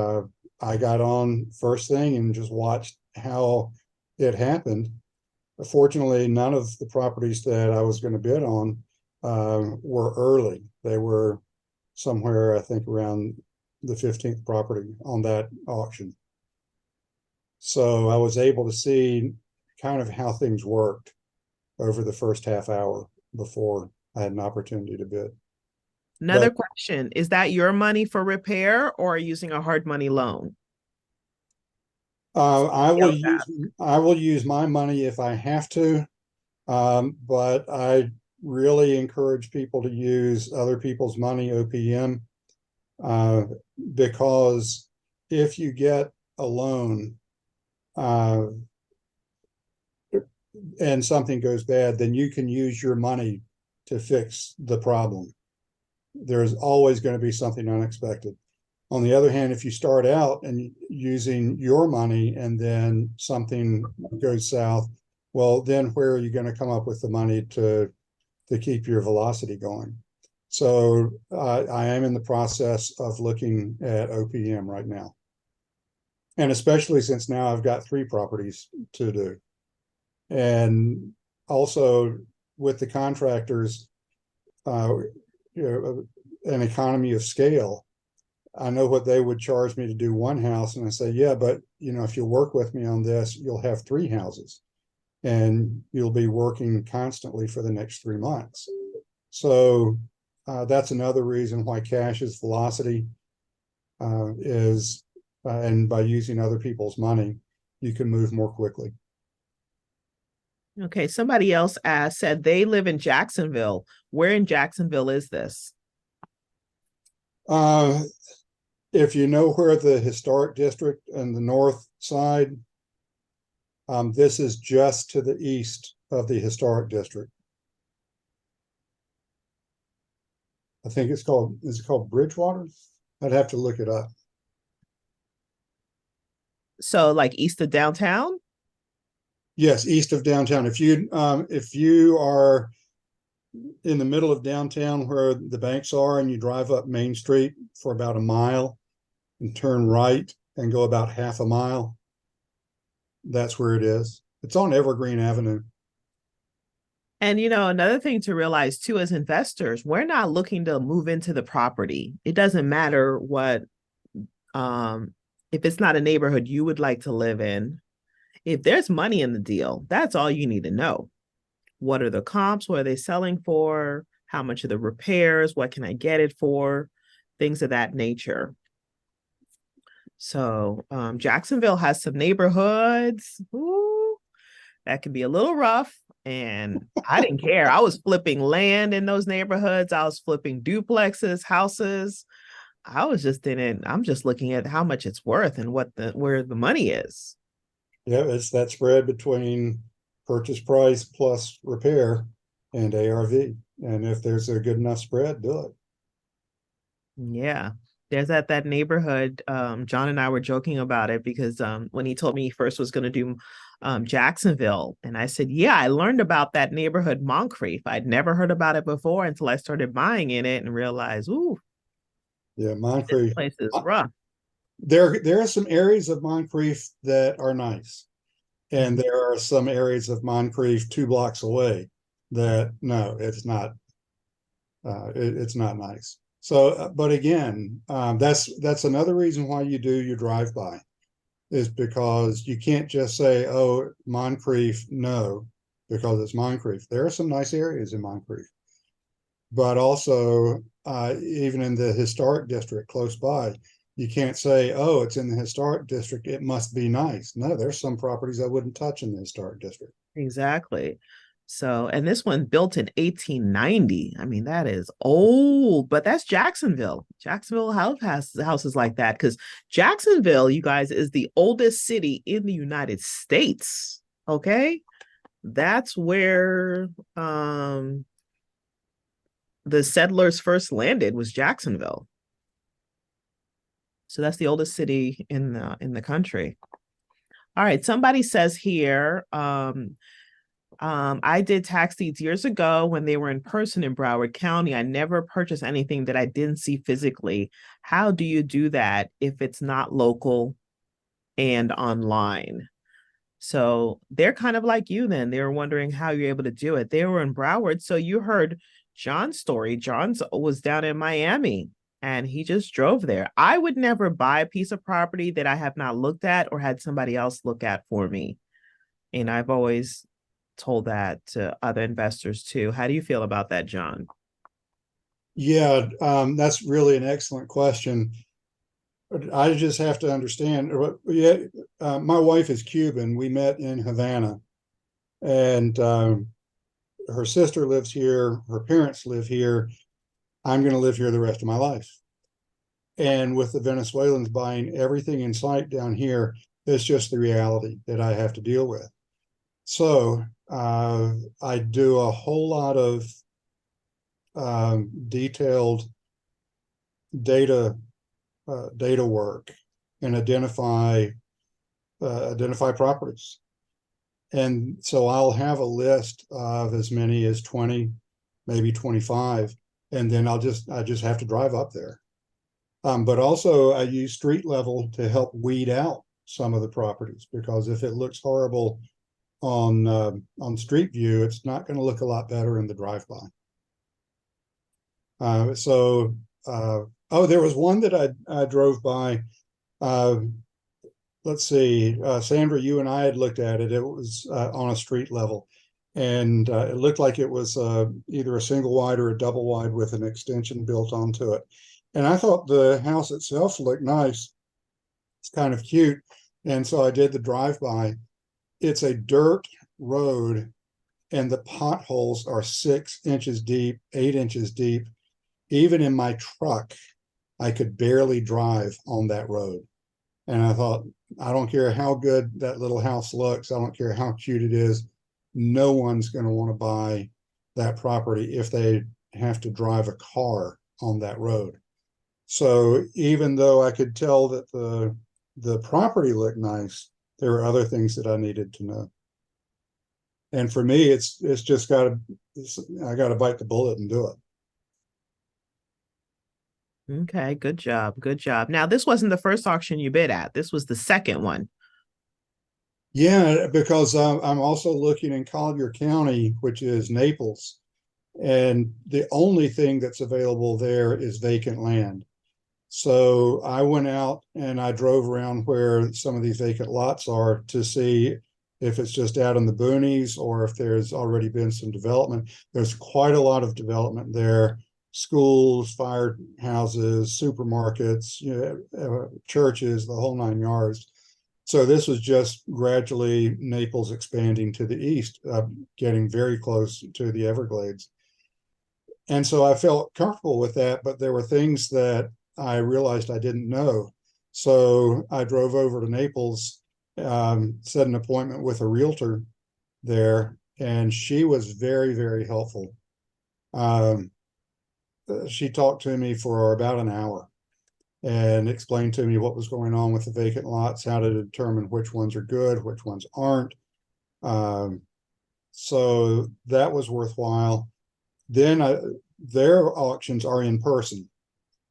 I got on first thing and just watched how it happened. Fortunately, none of the properties that I was going to bid on were early. They were somewhere, I think, around the 15th property on that auction. So I was able to see kind of how things worked over the first half hour before I had an opportunity to bid. Another But question, is that your money for repair or are you using a hard money loan? I will Else use ask. I will use my money if I have to. But I really encourage people to use other people's money, OPM, uh, because if you get a loan uh, and something goes bad, then you can use your money to fix the problem. There's always going to be something unexpected. On the other hand, if you start out and using your money and then something goes south, well, then where are you going to come up with the money to keep your velocity going? So I am in the process of looking at OPM right now. And especially since now I've got 3 properties to do. And also with the contractors, an economy of scale. I know what they would charge me to do 1 house, and I say, yeah, but if you work with me on this, you'll have 3 houses, and you'll be working constantly for the next 3 months. So that's another reason why cash is velocity and by using other people's money, you can move more quickly. Okay, somebody else said they live in Jacksonville. Where in Jacksonville is this? If you know where the historic district and the north side, this is just to the east of the historic district. I think is it called Bridgewater? I'd have to look it up. So like east of downtown? Yes, east of downtown. If you are in the middle of downtown where the banks are and you drive up Main Street for about a mile and turn right and go about half a mile, that's where it is. It's on Evergreen Avenue. And another thing to realize too, as investors, we're not looking to move into the property. It doesn't matter what, if it's not a neighborhood you would like to live in. If there's money in the deal, that's all you need to know. What are the comps? What are they selling for? How much are the repairs? What can I get it for? Things of that nature. So Jacksonville has some neighborhoods that can be a little rough. And I didn't care. I was flipping land in those neighborhoods. I was flipping duplexes, houses. I'm just looking at how much it's worth and where the money is. Yeah, it's that spread between purchase price plus repair and ARV. And if there's a good enough spread, do it. Yeah. There's that neighborhood. John and I were joking about it because when he told me he first was going to do Jacksonville, and I said, yeah, I learned about that neighborhood, Moncrief. I'd never heard about it before until I started buying in it and realized, ooh, yeah, this Moncrief. place is rough. There are some areas of Moncrief that are nice. And there are some areas of Moncrief 2 blocks away that no, it's not. It's not nice. So, but again, that's another reason why you do your drive-by, is because you can't just say, "Oh, Moncrief," no, because it's Moncrief. There are some nice areas in Moncrief, but also even in the historic district close by, you can't say, "Oh, it's in the historic district, it must be nice." No, there's some properties I wouldn't touch in the historic district. Exactly. So, and this one built in 1890. I mean, that is old, but that's Jacksonville. Jacksonville has houses like that because Jacksonville, you guys, is the oldest city in the United States. Okay. That's where the settlers first landed, was Jacksonville. So that's the oldest city in the country. All right. Somebody says here, I did tax deeds years ago when they were in person in Broward County. I never purchased anything that I didn't see physically. How do you do that if it's not local and online? So they're kind of like you then. They were wondering how you're able to do it. They were in Broward. So you heard John's story. John's was down in Miami and he just drove there. I would never buy a piece of property that I have not looked at or had somebody else look at for me. And I've always told that to other investors too. How do you feel about that, John? Yeah, that's really an excellent question. I just have to understand. Yeah, my wife is Cuban. We met in Havana, and her sister lives here. Her parents live here. I'm going to live here the rest of my life. And with the Venezuelans buying everything in sight down here, it's just the reality that I have to deal with. So I do a whole lot of detailed data data work and identify properties. And so I'll have a list of as many as 20, maybe 25, and then I just have to drive up there. But also I use street level to help weed out some of the properties, because if it looks horrible on street view, it's not going to look a lot better in the drive-by. There was one that I drove by. Let's see, Sandra, you and I had looked at it. It was on a street level, and it looked like it was either a single wide or a double wide with an extension built onto it. And I thought the house itself looked nice. It's kind of cute. And so I did the drive-by. It's a dirt road, and the potholes are 6 inches deep, 8 inches deep. Even in my truck, I could barely drive on that road. And I thought, I don't care how good that little house looks, I don't care how cute it is, no one's going to want to buy that property if they have to drive a car on that road. So even though I could tell that the property looked nice, there were other things that I needed to know. And for me, it's just I got to bite the bullet and do it. Okay, good job. Good job. Now, this wasn't the first auction you bid at. This was the second one. Yeah, because I'm also looking in Collier County, which is Naples, and the only thing that's available there is vacant land. So I went out and I drove around where some of these vacant lots are to see if it's just out in the boonies or if there's already been some development. There's quite a lot of development there. Schools, firehouses, supermarkets, churches, the whole 9 yards. So this was just gradually Naples expanding to the east, getting very close to the Everglades. And so I felt comfortable with that, but there were things that I realized I didn't know. So I drove over to Naples, set an appointment with a realtor there, and she was very, very helpful. She talked to me for about an hour and explained to me what was going on with the vacant lots, how to determine which ones are good, which ones aren't. So that was worthwhile. Then their auctions are in person.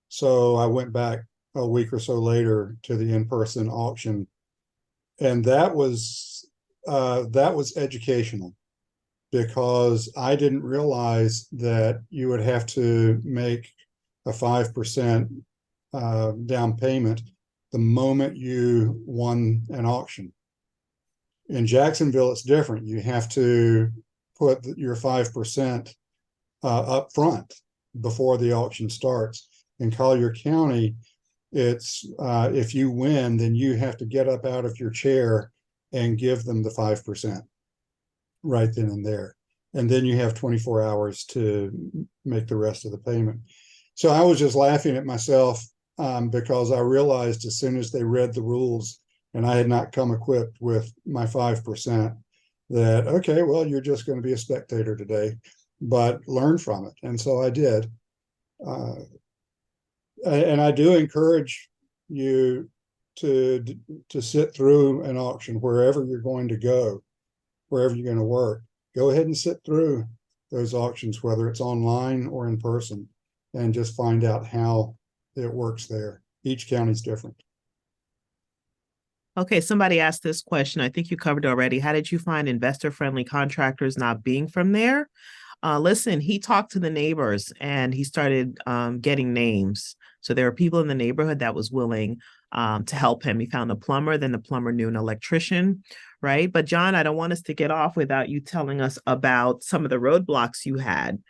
So I went back a week or so later to the in-person auction, and that was educational, because I didn't realize that you would have to make a 5% down payment the moment you won an auction. In Jacksonville, it's different. You have to put your 5% up front before the auction starts. In Collier County, it's if you win, then you have to get up out of your chair and give them the 5% right then and there. And then you have 24 hours to make the rest of the payment. So I was just laughing at myself because I realized as soon as they read the rules and I had not come equipped with my 5%, that, okay, well, you're just going to be a spectator today, but learn from it. And so I did. And I do encourage you to sit through an auction wherever you're going to go, wherever you're going to work. Go ahead and sit through those auctions, whether it's online or in person, and just find out how it works there. Each county's different. Okay, somebody asked this question. I think you covered it already. How did you find investor-friendly contractors not being from there? Listen, he talked to the neighbors and he started getting names. So there were people in the neighborhood that was willing to help him. He found a plumber, then the plumber knew an electrician, right? But John, I don't want us to get off without you telling us about some of the roadblocks you had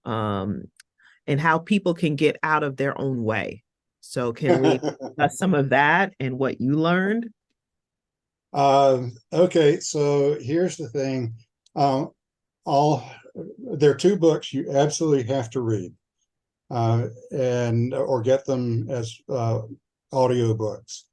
and how people can get out of their own way. So can we discuss some of that and what you learned? Okay, so here's the thing. There are 2 books you absolutely have to read, and or get them as audio books.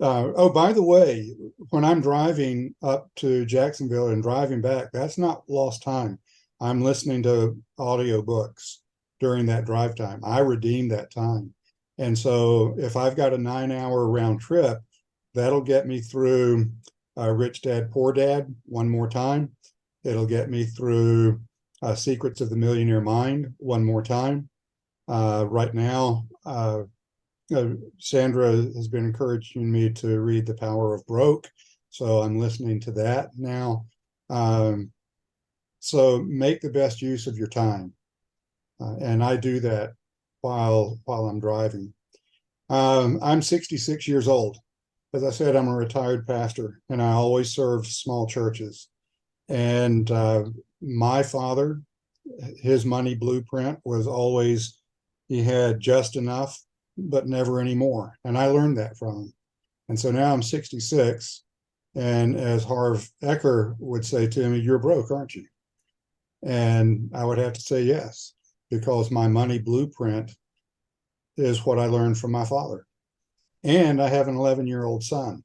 Oh, by the way, when I'm driving up to Jacksonville and driving back, that's not lost time. I'm listening to audio books during that drive time. I redeem that time. And so if I've got a 9-hour round trip, that'll get me through Rich Dad, Poor Dad one more time. It'll get me through Secrets of the Millionaire Mind one more time. Right now, Sandra has been encouraging me to read The Power of Broke. So I'm listening to that now. So make the best use of your time. And I do that while I'm driving. I'm 66 years old. As I said, I'm a retired pastor, and I always served small churches. And my father, his money blueprint was always he had just enough, but never any more. And I learned that from him. And so now I'm 66. And as Harv Eker would say to me, you're broke, aren't you? And I would have to say yes, because my money blueprint is what I learned from my father. And I have an 11-year-old son,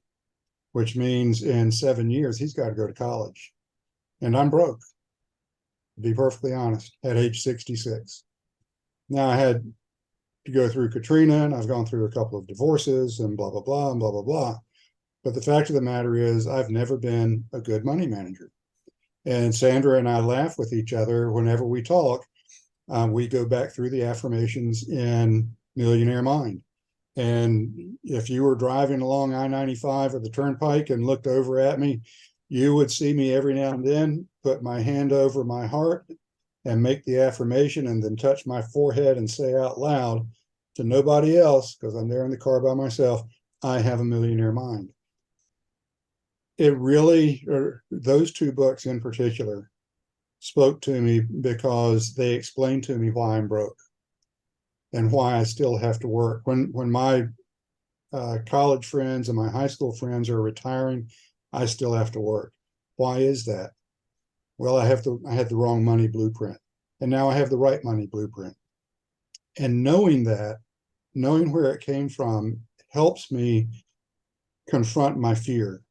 which means in 7 years, he's got to go to college. And I'm broke, to be perfectly honest, at age 66. Now I had to go through Katrina, and I've gone through a couple of divorces and blah, blah, blah, and blah, blah, blah. But the fact of the matter is, I've never been a good money manager. And Sandra and I laugh with each other whenever we talk. We go back through the affirmations in Millionaire Mind. And if you were driving along I-95 or the turnpike and looked over at me, you would see me every now and then put my hand over my heart and make the affirmation and then touch my forehead and say out loud to nobody else, because I'm there in the car by myself, I have a millionaire mind. It really, or those two books in particular, spoke to me because they explained to me why I'm broke and why I still have to work. When my college friends and my high school friends are retiring, I still have to work. Why is that? Well, I had the wrong money blueprint, and now I have the right money blueprint. And knowing that, knowing where it came from, helps me confront my fear.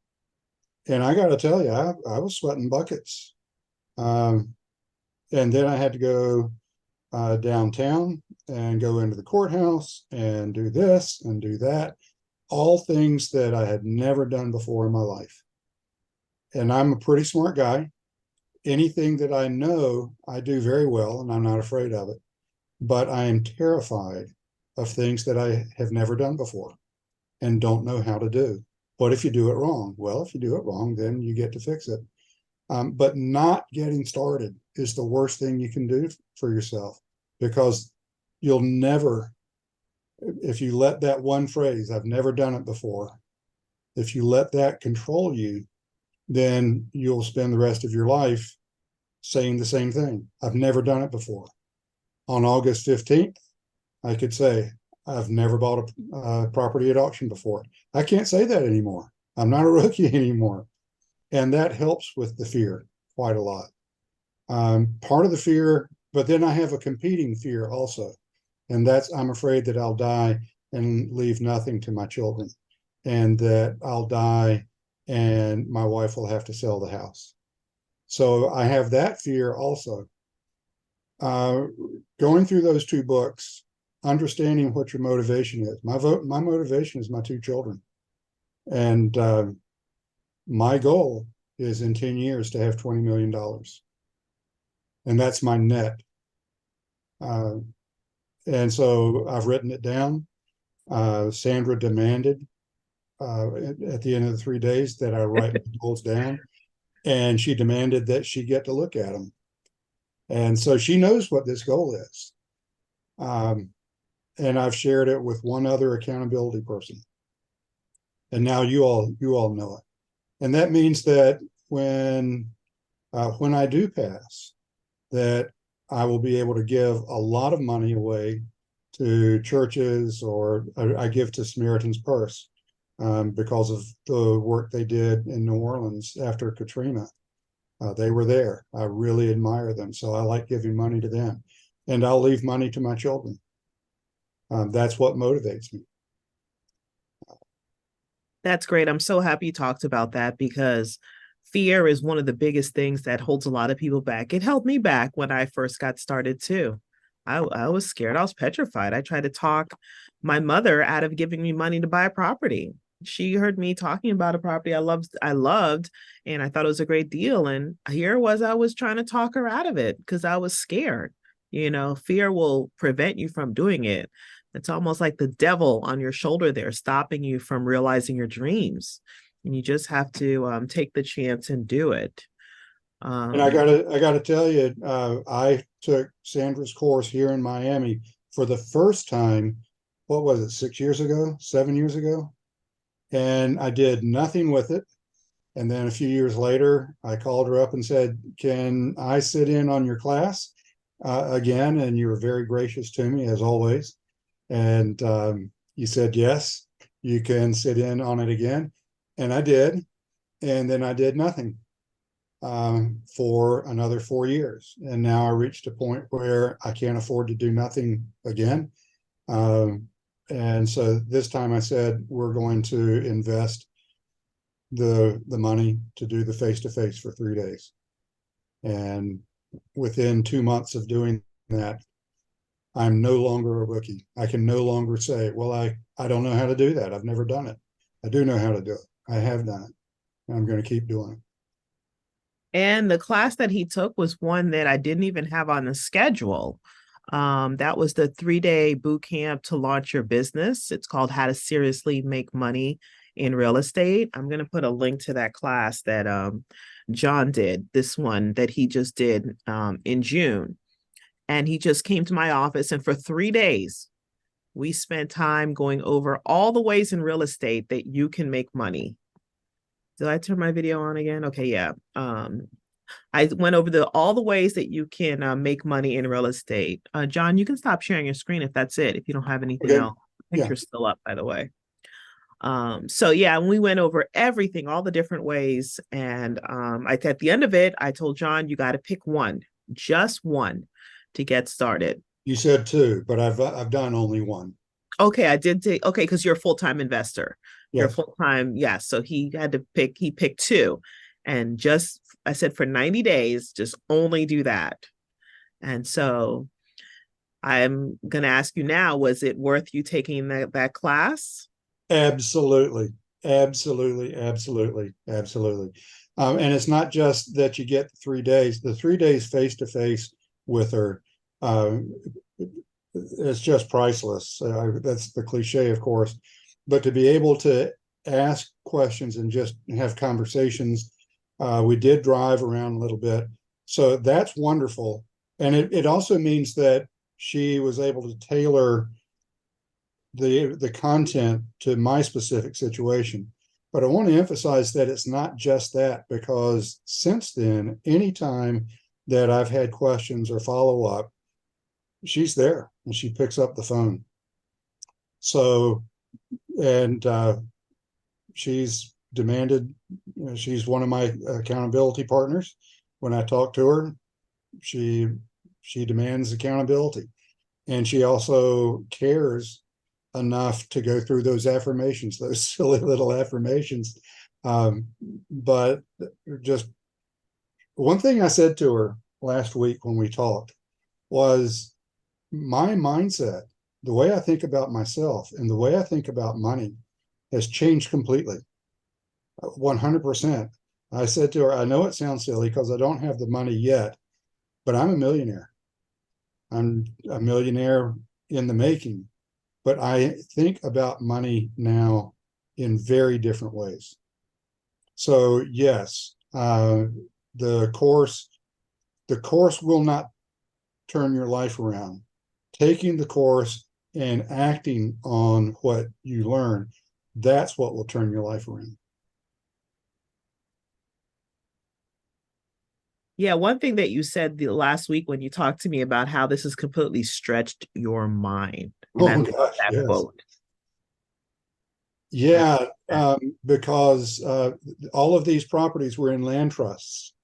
And I got to tell you, I was sweating buckets. And then I had to go downtown and go into the courthouse and do this and do that, all things that I had never done before in my life. And I'm a pretty smart guy. Anything that I know, I do very well, and I'm not afraid of it. But I am terrified of things that I have never done before and don't know how to do. What if you do it wrong? Well, if you do it wrong, then you get to fix it. But not getting started is the worst thing you can do for yourself, because you'll never, if you let that one phrase, I've never done it before, if you let that control you, then you'll spend the rest of your life saying the same thing. I've never done it before. On August 15th, I could say, I've never bought a property at auction before. I can't say that anymore. I'm not a rookie anymore. And that helps with the fear quite a lot. Part of the fear, but then I have a competing fear also. And that's, I'm afraid that I'll die and leave nothing to my children, and that I'll die and my wife will have to sell the house. So I have that fear also. Going through those two books, understanding what your motivation is. My motivation is my two children. And my goal is in 10 years to have $20 million. And that's my net. And so I've written it down. Sandra demanded at the end of the 3 days that I write the goals down. And she demanded that she get to look at them. And so she knows what this goal is. And I've shared it with one other accountability person. And now you all know it. And that means that when I do pass, that I will be able to give a lot of money away to churches, or I give to Samaritan's Purse because of the work they did in New Orleans after Katrina. They were there. I really admire them. So I like giving money to them. And I'll leave money to my children. That's what motivates me. That's great. I'm so happy you talked about that, because fear is one of the biggest things that holds a lot of people back. It held me back when I first got started too. I was scared. I was petrified. I tried to talk my mother out of giving me money to buy a property. She heard me talking about a property I loved, and I thought it was a great deal. And here was I was trying to talk her out of it because I was scared. Fear will prevent you from doing it. It's almost like the devil on your shoulder there, stopping you from realizing your dreams. And you just have to take the chance and do it. And I Um, gotta tell you, I took Sandra's course here in Miami for the first time. What was it, 6 years ago, 7 years ago? And I did nothing with it. And then a few years later, I called her up and said, "Can I sit in on your class again?" And you were very gracious to me, as always. And you said, "Yes, you can sit in on it again." And I did. And then I did nothing for another 4 years. And now I reached a point where I can't afford to do nothing again. Um, and so this time I said, we're going to invest the money to do the face-to-face for 3 days. And within 2 months of doing that, I'm no longer a rookie. I can no longer say, well, I don't know how to do that. I've never done it. I do know how to do it. I have done it. And I'm going to keep doing it. And the class that he took was one that I didn't even have on the schedule. That was the 3-day boot camp to launch your business. It's called How to Seriously Make Money in Real Estate. I'm going to put a link to that class that John did, this one that he just did in June. And he just came to my office, and for 3 days, we spent time going over all the ways in real estate that you can make money. Did I turn my video on again? Okay, yeah. I went over all the ways that you can make money in real estate. John, you can stop sharing your screen if that's it. If you don't have anything Okay. else, the Yeah. picture's still up, by the way. So yeah, we went over everything, all the different ways, and at the end of it, I told John, you got to pick one, just one, to get started. You said two, but I've done only one. Okay, I did take okay because you're a full-time investor. You're Yes. full-time, yeah. So he picked two. And just I said for 90 days, just only do that. And so I'm gonna ask you now, was it worth you taking that class? Absolutely. Absolutely. Absolutely. Absolutely. And it's not just that you get 3 days, the 3 days face to face with her. Um, it's just priceless. That's the cliche, of course, but to be able to ask questions and just have conversations. We did drive around a little bit, so that's wonderful. And it also means that she was able to tailor the content to my specific situation. But I want to emphasize that it's not just that, because since then, anytime that I've had questions or follow up, she's there and she picks up the phone. So, and she's demanded, she's one of my accountability partners. When I talk to her, she demands accountability, and she also cares enough to go through those affirmations, those silly little affirmations. But just one thing I said to her last week when we talked was, my mindset, the way I think about myself and the way I think about money has changed completely. 100%. I said to her, I know it sounds silly because I don't have the money yet, but I'm a millionaire. I'm a millionaire in the making, but I think about money now in very different ways. So yes, the course will not turn your life around. Taking the course and acting on what you learn, that's what will turn your life around. Yeah, one thing that you said the last week when you talked to me about how this has completely stretched your mind. And I Oh love gosh, that yes. quote. I love Yeah, that. because all of these properties were in land trusts,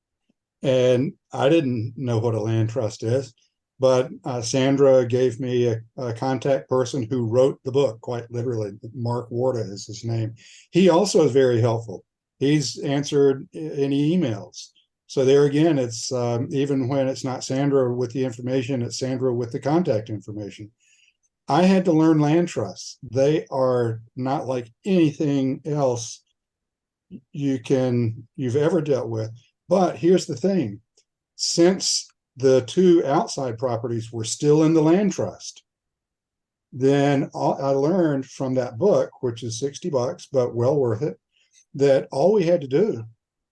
and I didn't know what a land trust is, but Sandra gave me a contact person who wrote the book, quite literally. Mark Warda is his name. He also is very helpful. He's answered any emails. So there again, it's even when it's not Sandra with the information, it's Sandra with the contact information. I had to learn land trusts. They are not like anything else you've ever dealt with. But here's the thing: since the two outside properties were still in the land trust, then I learned from that book, which is $60, but well worth it, that all we had to do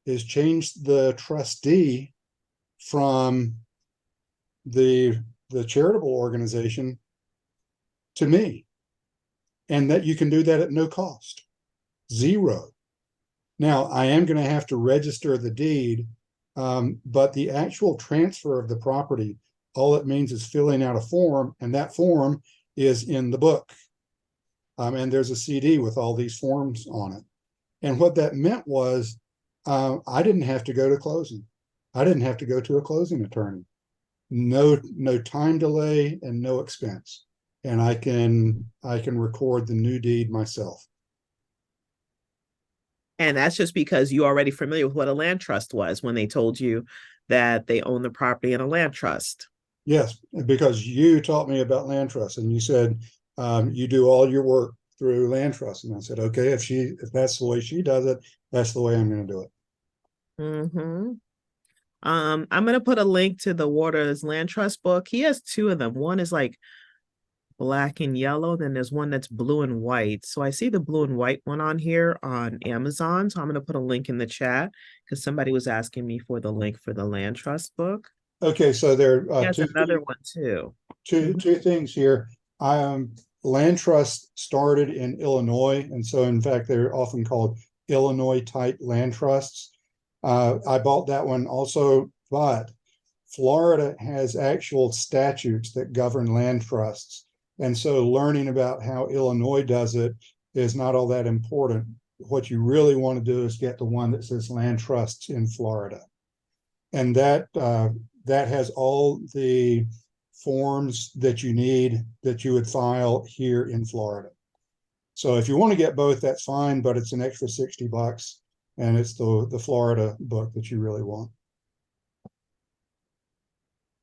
is change the trustee from the charitable organization to me, and that you can do that at no cost, zero. Now, I am going to have to register the deed, but the actual transfer of the property, all it means is filling out a form, and that form is in the book. And there's a CD with all these forms on it. And what that meant was I didn't have to go to closing. I didn't have to go to a closing attorney. No time delay and no expense. And I can record the new deed myself. And that's just because you're already familiar with what a land trust was when they told you that they own the property in a land trust. Yes, because you taught me about land trust, and you said you do all your work through land trust, and I said, okay, if that's the way she does it, that's the way I'm going to do it. Mm-hmm. I'm gonna put a link to the Waters Land Trust book. He has two of them. One is like black and yellow, then there's one that's blue and white. So I see the blue and white one on here on Amazon. So I'm gonna put a link in the chat because somebody was asking me for the link for the Land Trust book. Okay, so there He are has another one too. Mhm. two things here. Land trust started in Illinois, and so in fact they're often called Illinois type land trusts. I bought that one also, but Florida has actual statutes that govern land trusts. And so learning about how Illinois does it is not all that important. What you really want to do is get the one that says land trusts in Florida. And that has all the forms that you need that you would file here in Florida. So if you want to get both, that's fine, but it's an extra $60, and it's the Florida book that you really want.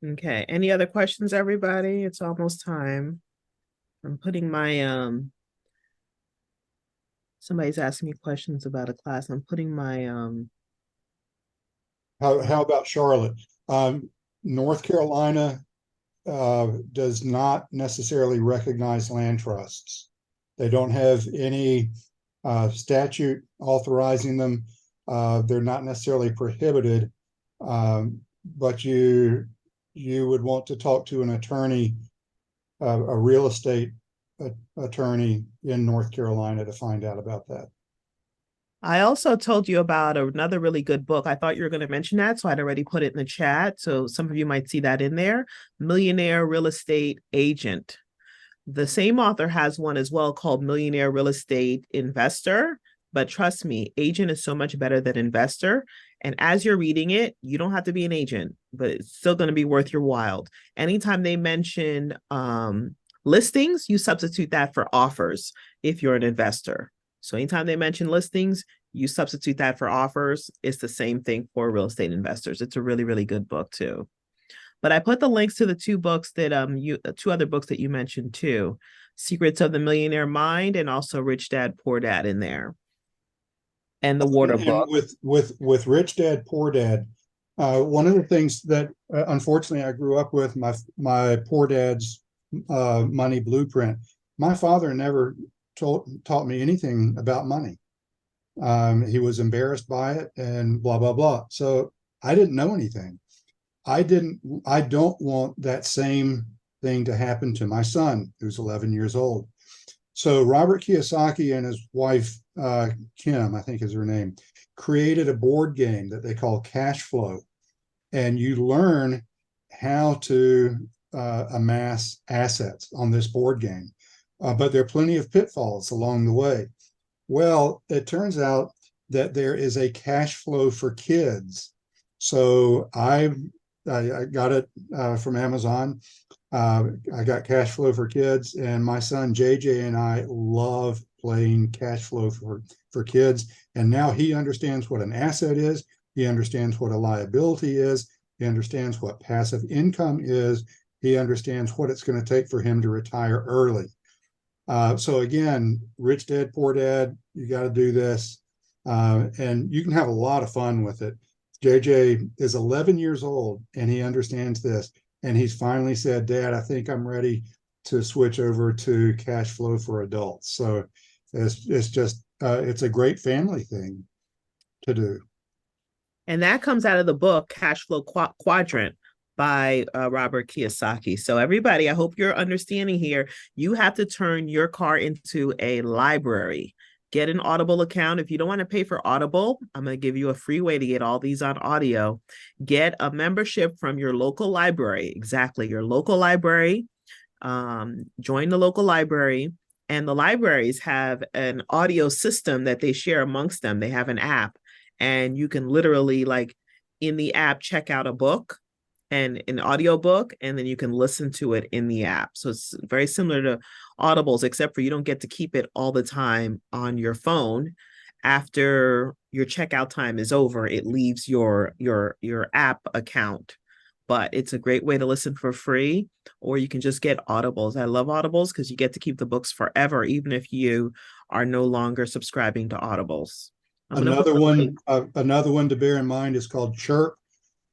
Okay. Any other questions, everybody? It's almost time. I'm putting my somebody's asking me questions about a class. I'm putting my How about Charlotte? North Carolina does not necessarily recognize land trusts. They don't have any statute authorizing them. They're not necessarily prohibited, but you would want to talk to an attorney, a real estate attorney in North Carolina to find out about that. I also told you about another really good book. I thought you were going to mention that, so I'd already put it in the chat. So some of you might see that in there. Millionaire Real Estate Agent. The same author has one as well called Millionaire Real Estate Investor. But trust me, agent is so much better than investor. And as you're reading it, you don't have to be an agent, but it's still going to be worth your while. Anytime they mention listings, you substitute that for offers if you're an investor. So anytime they mention listings, you substitute that for offers. It's the same thing for real estate investors. It's a really, really good book too. But I put the links to the two books that two other books that you mentioned too, Secrets of the Millionaire Mind and also Rich Dad Poor Dad in there. And the Water book. With Rich Dad Poor Dad, one of the things that unfortunately I grew up with, my poor dad's money blueprint. My father never taught me anything about money. He was embarrassed by it and blah blah blah. So I didn't know anything. I don't want that same thing to happen to my son, who's 11 years old. So Robert Kiyosaki and his wife, Kim, I think is her name, created a board game that they call Cash Flow. And you learn how to amass assets on this board game. But there are plenty of pitfalls along the way. Well, it turns out that there is a cash flow for kids. So I got it from Amazon. I got Cash Flow for Kids, and my son JJ and I love playing Cash Flow for kids. And now he understands what an asset is. He understands what a liability is. He understands what passive income is. He understands what it's going to take for him to retire early. So again, Rich Dad, Poor Dad, you got to do this. And you can have a lot of fun with it. JJ is 11 years old and he understands this. And he's finally said, Dad, I think I'm ready to switch over to cash flow for adults. So it's just, it's a great family thing to do. And that comes out of the book Cash Flow Quadrant by Robert Kiyosaki. So everybody, I hope you're understanding here. You have to turn your car into a library. Get an Audible account. If you don't want to pay for Audible, I'm going to give you a free way to get all these on audio. Get a membership from your local library. Exactly, your local library. Join the local library. And the libraries have an audio system that they share amongst them. They have an app. And you can literally, like, in the app, check out a book and an audio book, and then you can listen to it in the app. So it's very similar to Audibles, except for you don't get to keep it all the time on your phone. After your checkout time is over, it leaves your app account. But it's a great way to listen for free, or you can just get Audibles. I love Audibles because you get to keep the books forever, even if you are no longer subscribing to Audibles. Another one to bear in mind is called Chirp,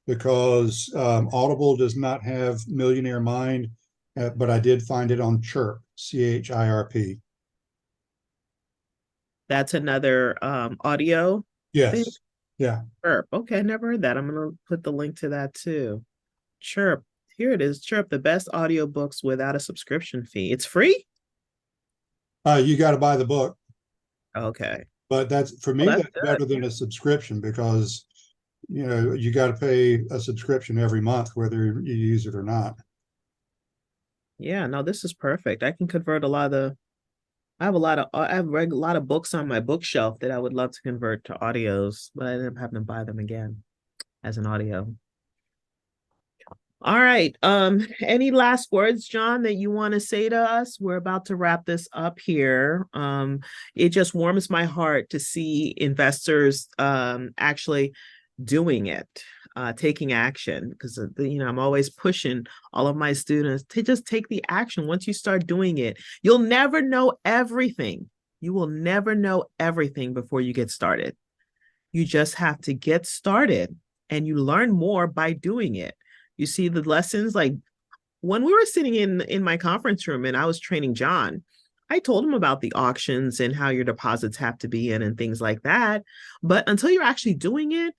because Audible does not have Millionaire Mind, but I did find it on Chirp, CHIRP. That's another audio thing? Yes. Yeah. Chirp. Okay, I never heard that. I'm going to put the link to that too. Chirp. Here it is. Chirp, the best audiobooks without a subscription fee. It's free? You got to buy the book. Okay. But that's, for me, that's better than a subscription, because you got to pay a subscription every month, whether you use it or not. Yeah, no, this is perfect. I can convert a lot of I have a lot of books on my bookshelf that I would love to convert to audios, but I ended up having to buy them again as an audio. All right. Any last words, John, that you want to say to us? We're about to wrap this up here. It just warms my heart to see investors actually doing it, taking action, because I'm always pushing all of my students to just take the action. Once you start doing it, you'll never know everything. You will never know everything before you get started. You just have to get started, and you learn more by doing it. You see the lessons, like when we were sitting in my conference room and I was training John, I told him about the auctions and how your deposits have to be in and things like that. But until you're actually doing it,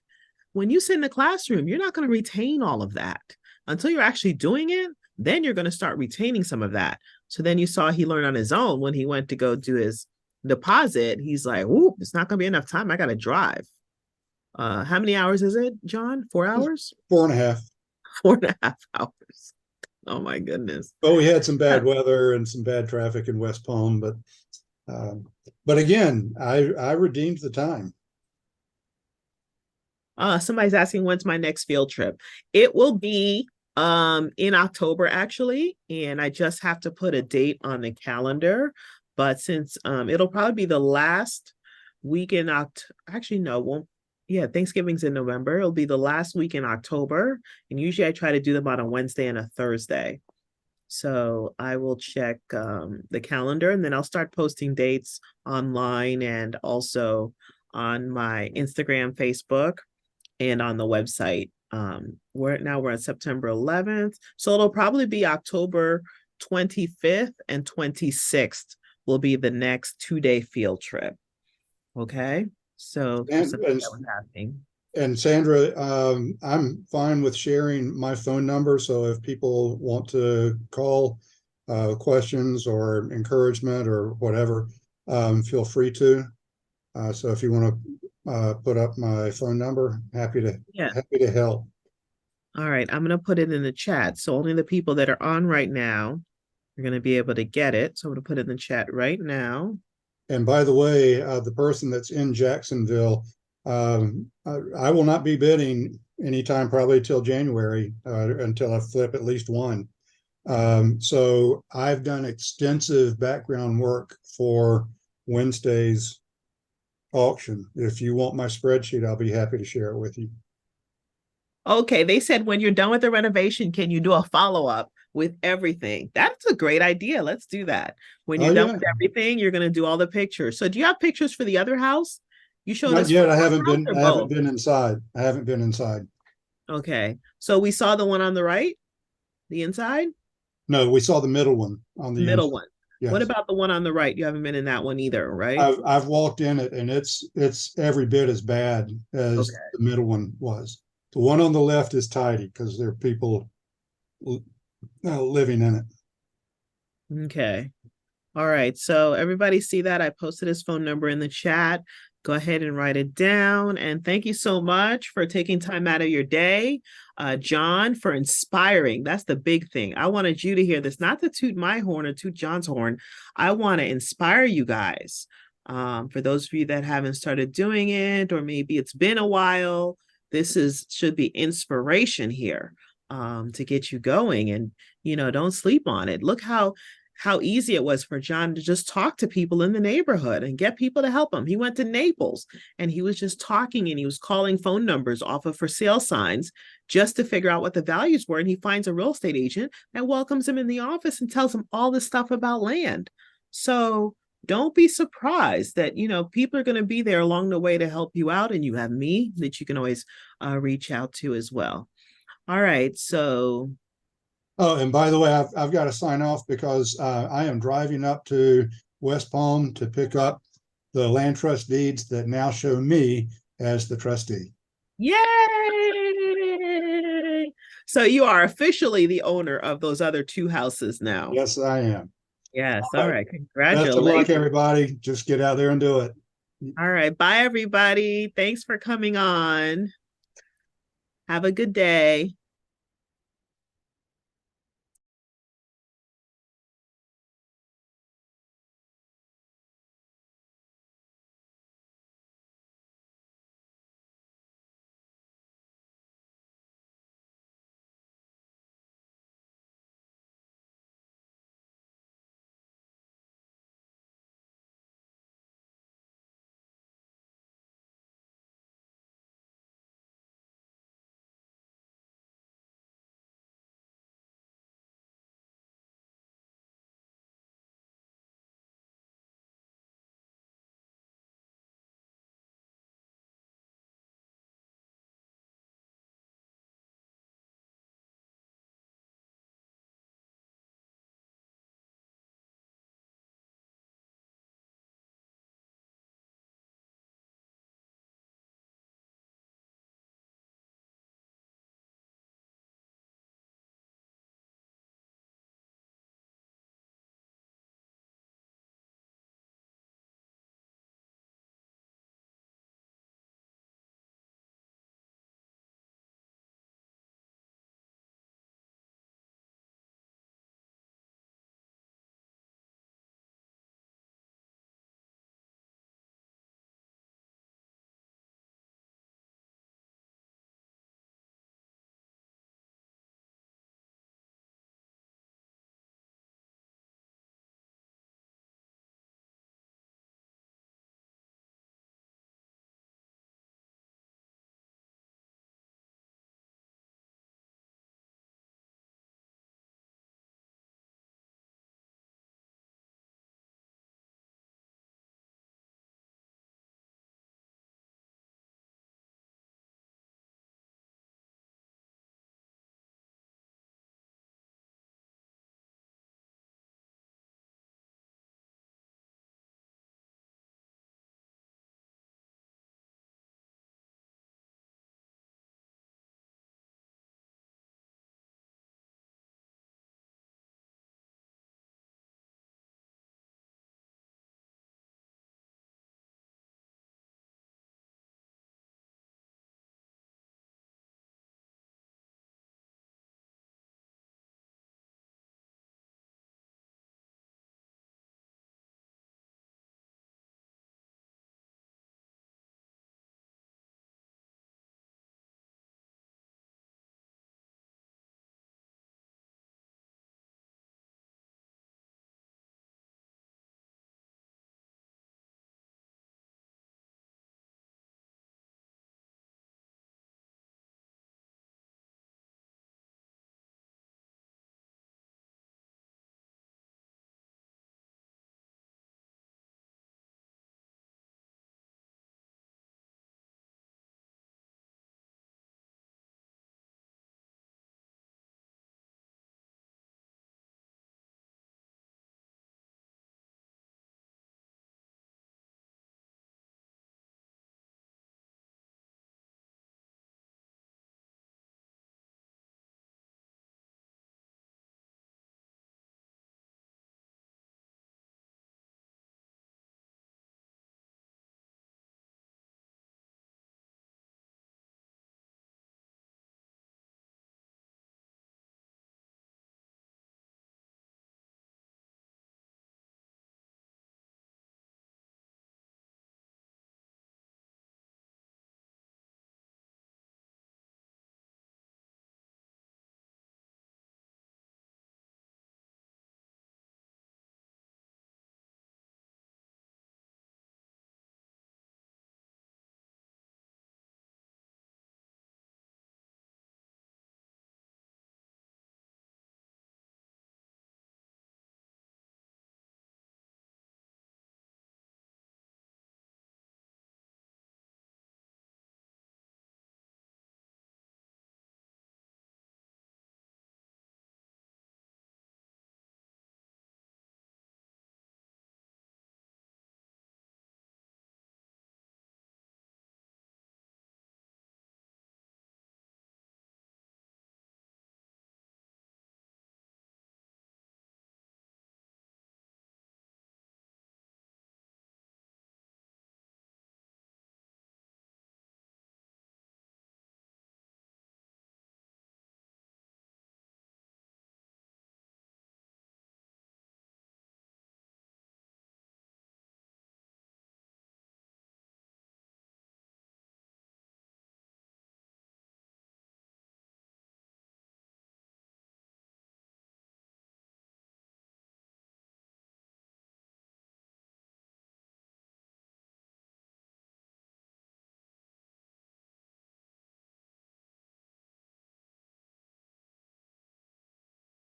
when you sit in the classroom, you're not going to retain all of that. Until you're actually doing it, then you're going to start retaining some of that. So then you saw he learned on his own when he went to go do his deposit. He's like, "Ooh, it's not going to be enough time. I got to drive." How many hours is it, John? 4 hours? 4.5. 4.5 hours. Oh my goodness. Well, we had some bad weather and some bad traffic in West Palm, but again, I redeemed the time. Somebody's asking when's my next field trip. It will be in October, actually, and I just have to put a date on the calendar. But since it'll probably be the last week in October, actually no, it won't. Yeah, Thanksgiving's in November. It'll be the last week in October, and usually I try to do them on a Wednesday and a Thursday. So I will check the calendar, and then I'll start posting dates online and also on my Instagram, Facebook, and on the website. We're on September 11th, so it'll probably be October 25th and 26th will be the next 2-day field trip. Okay, so and Sandra, I'm fine with sharing my phone number. So if people want to call questions or encouragement or whatever, feel free to. So if you want to put up my phone number, happy to help. All right, I'm going to put it in the chat. So only the people that are on right now are going to be able to get it. So I'm going to put it in the chat right now. And by the way, the person that's in Jacksonville, I will not be bidding anytime probably till January, until I flip at least one. So I've done extensive background work for Wednesday's auction. If you want my spreadsheet, I'll be happy to share it with you. Okay, they said when you're done with the renovation, can you do a follow-up with everything? That's a great idea. Let's do that. When Oh you're done yeah, with everything, you're going to do all the pictures. So do you have pictures for the other house? You showed not us for yet. one house or I haven't both? been inside. I haven't been inside. Okay. So we saw the one on the right, the inside, No, we saw the middle one on the the middle inside. one. What Yes. about the one on the right? You haven't been in that one either, right? I've walked in it and it's every bit as bad as Okay. the middle one was. The one on the left is tidy because there are people living in it. Okay. All right. So everybody see that? I posted his phone number in the chat. Go ahead and write it down. And thank you so much for taking time out of your day, John, for inspiring. That's the big thing. I wanted you to hear this, not to toot my horn or toot John's horn. I want to inspire you guys. For those of you that haven't started doing it, or maybe it's been a while, this is should be inspiration here to get you going. And don't sleep on it. Look how easy it was for John to just talk to people in the neighborhood and get people to help him. He went to Naples and he was just talking and he was calling phone numbers off of for sale signs just to figure out what the values were. And he finds a real estate agent that welcomes him in the office and tells him all this stuff about land. So don't be surprised that people are going to be there along the way to help you out, and you have me that you can always reach out to as well. All right, so Oh, and by the way, I've got to sign off because I am driving up to West Palm to pick up the land trust deeds that now show me as the trustee. yay! So you are officially the owner of those other two houses now. Yes, I am. Yes. All All right. right. Best of luck, Congratulations. everybody. Just get out there and do it. All right. Bye, everybody. Thanks for coming on. Have a good day.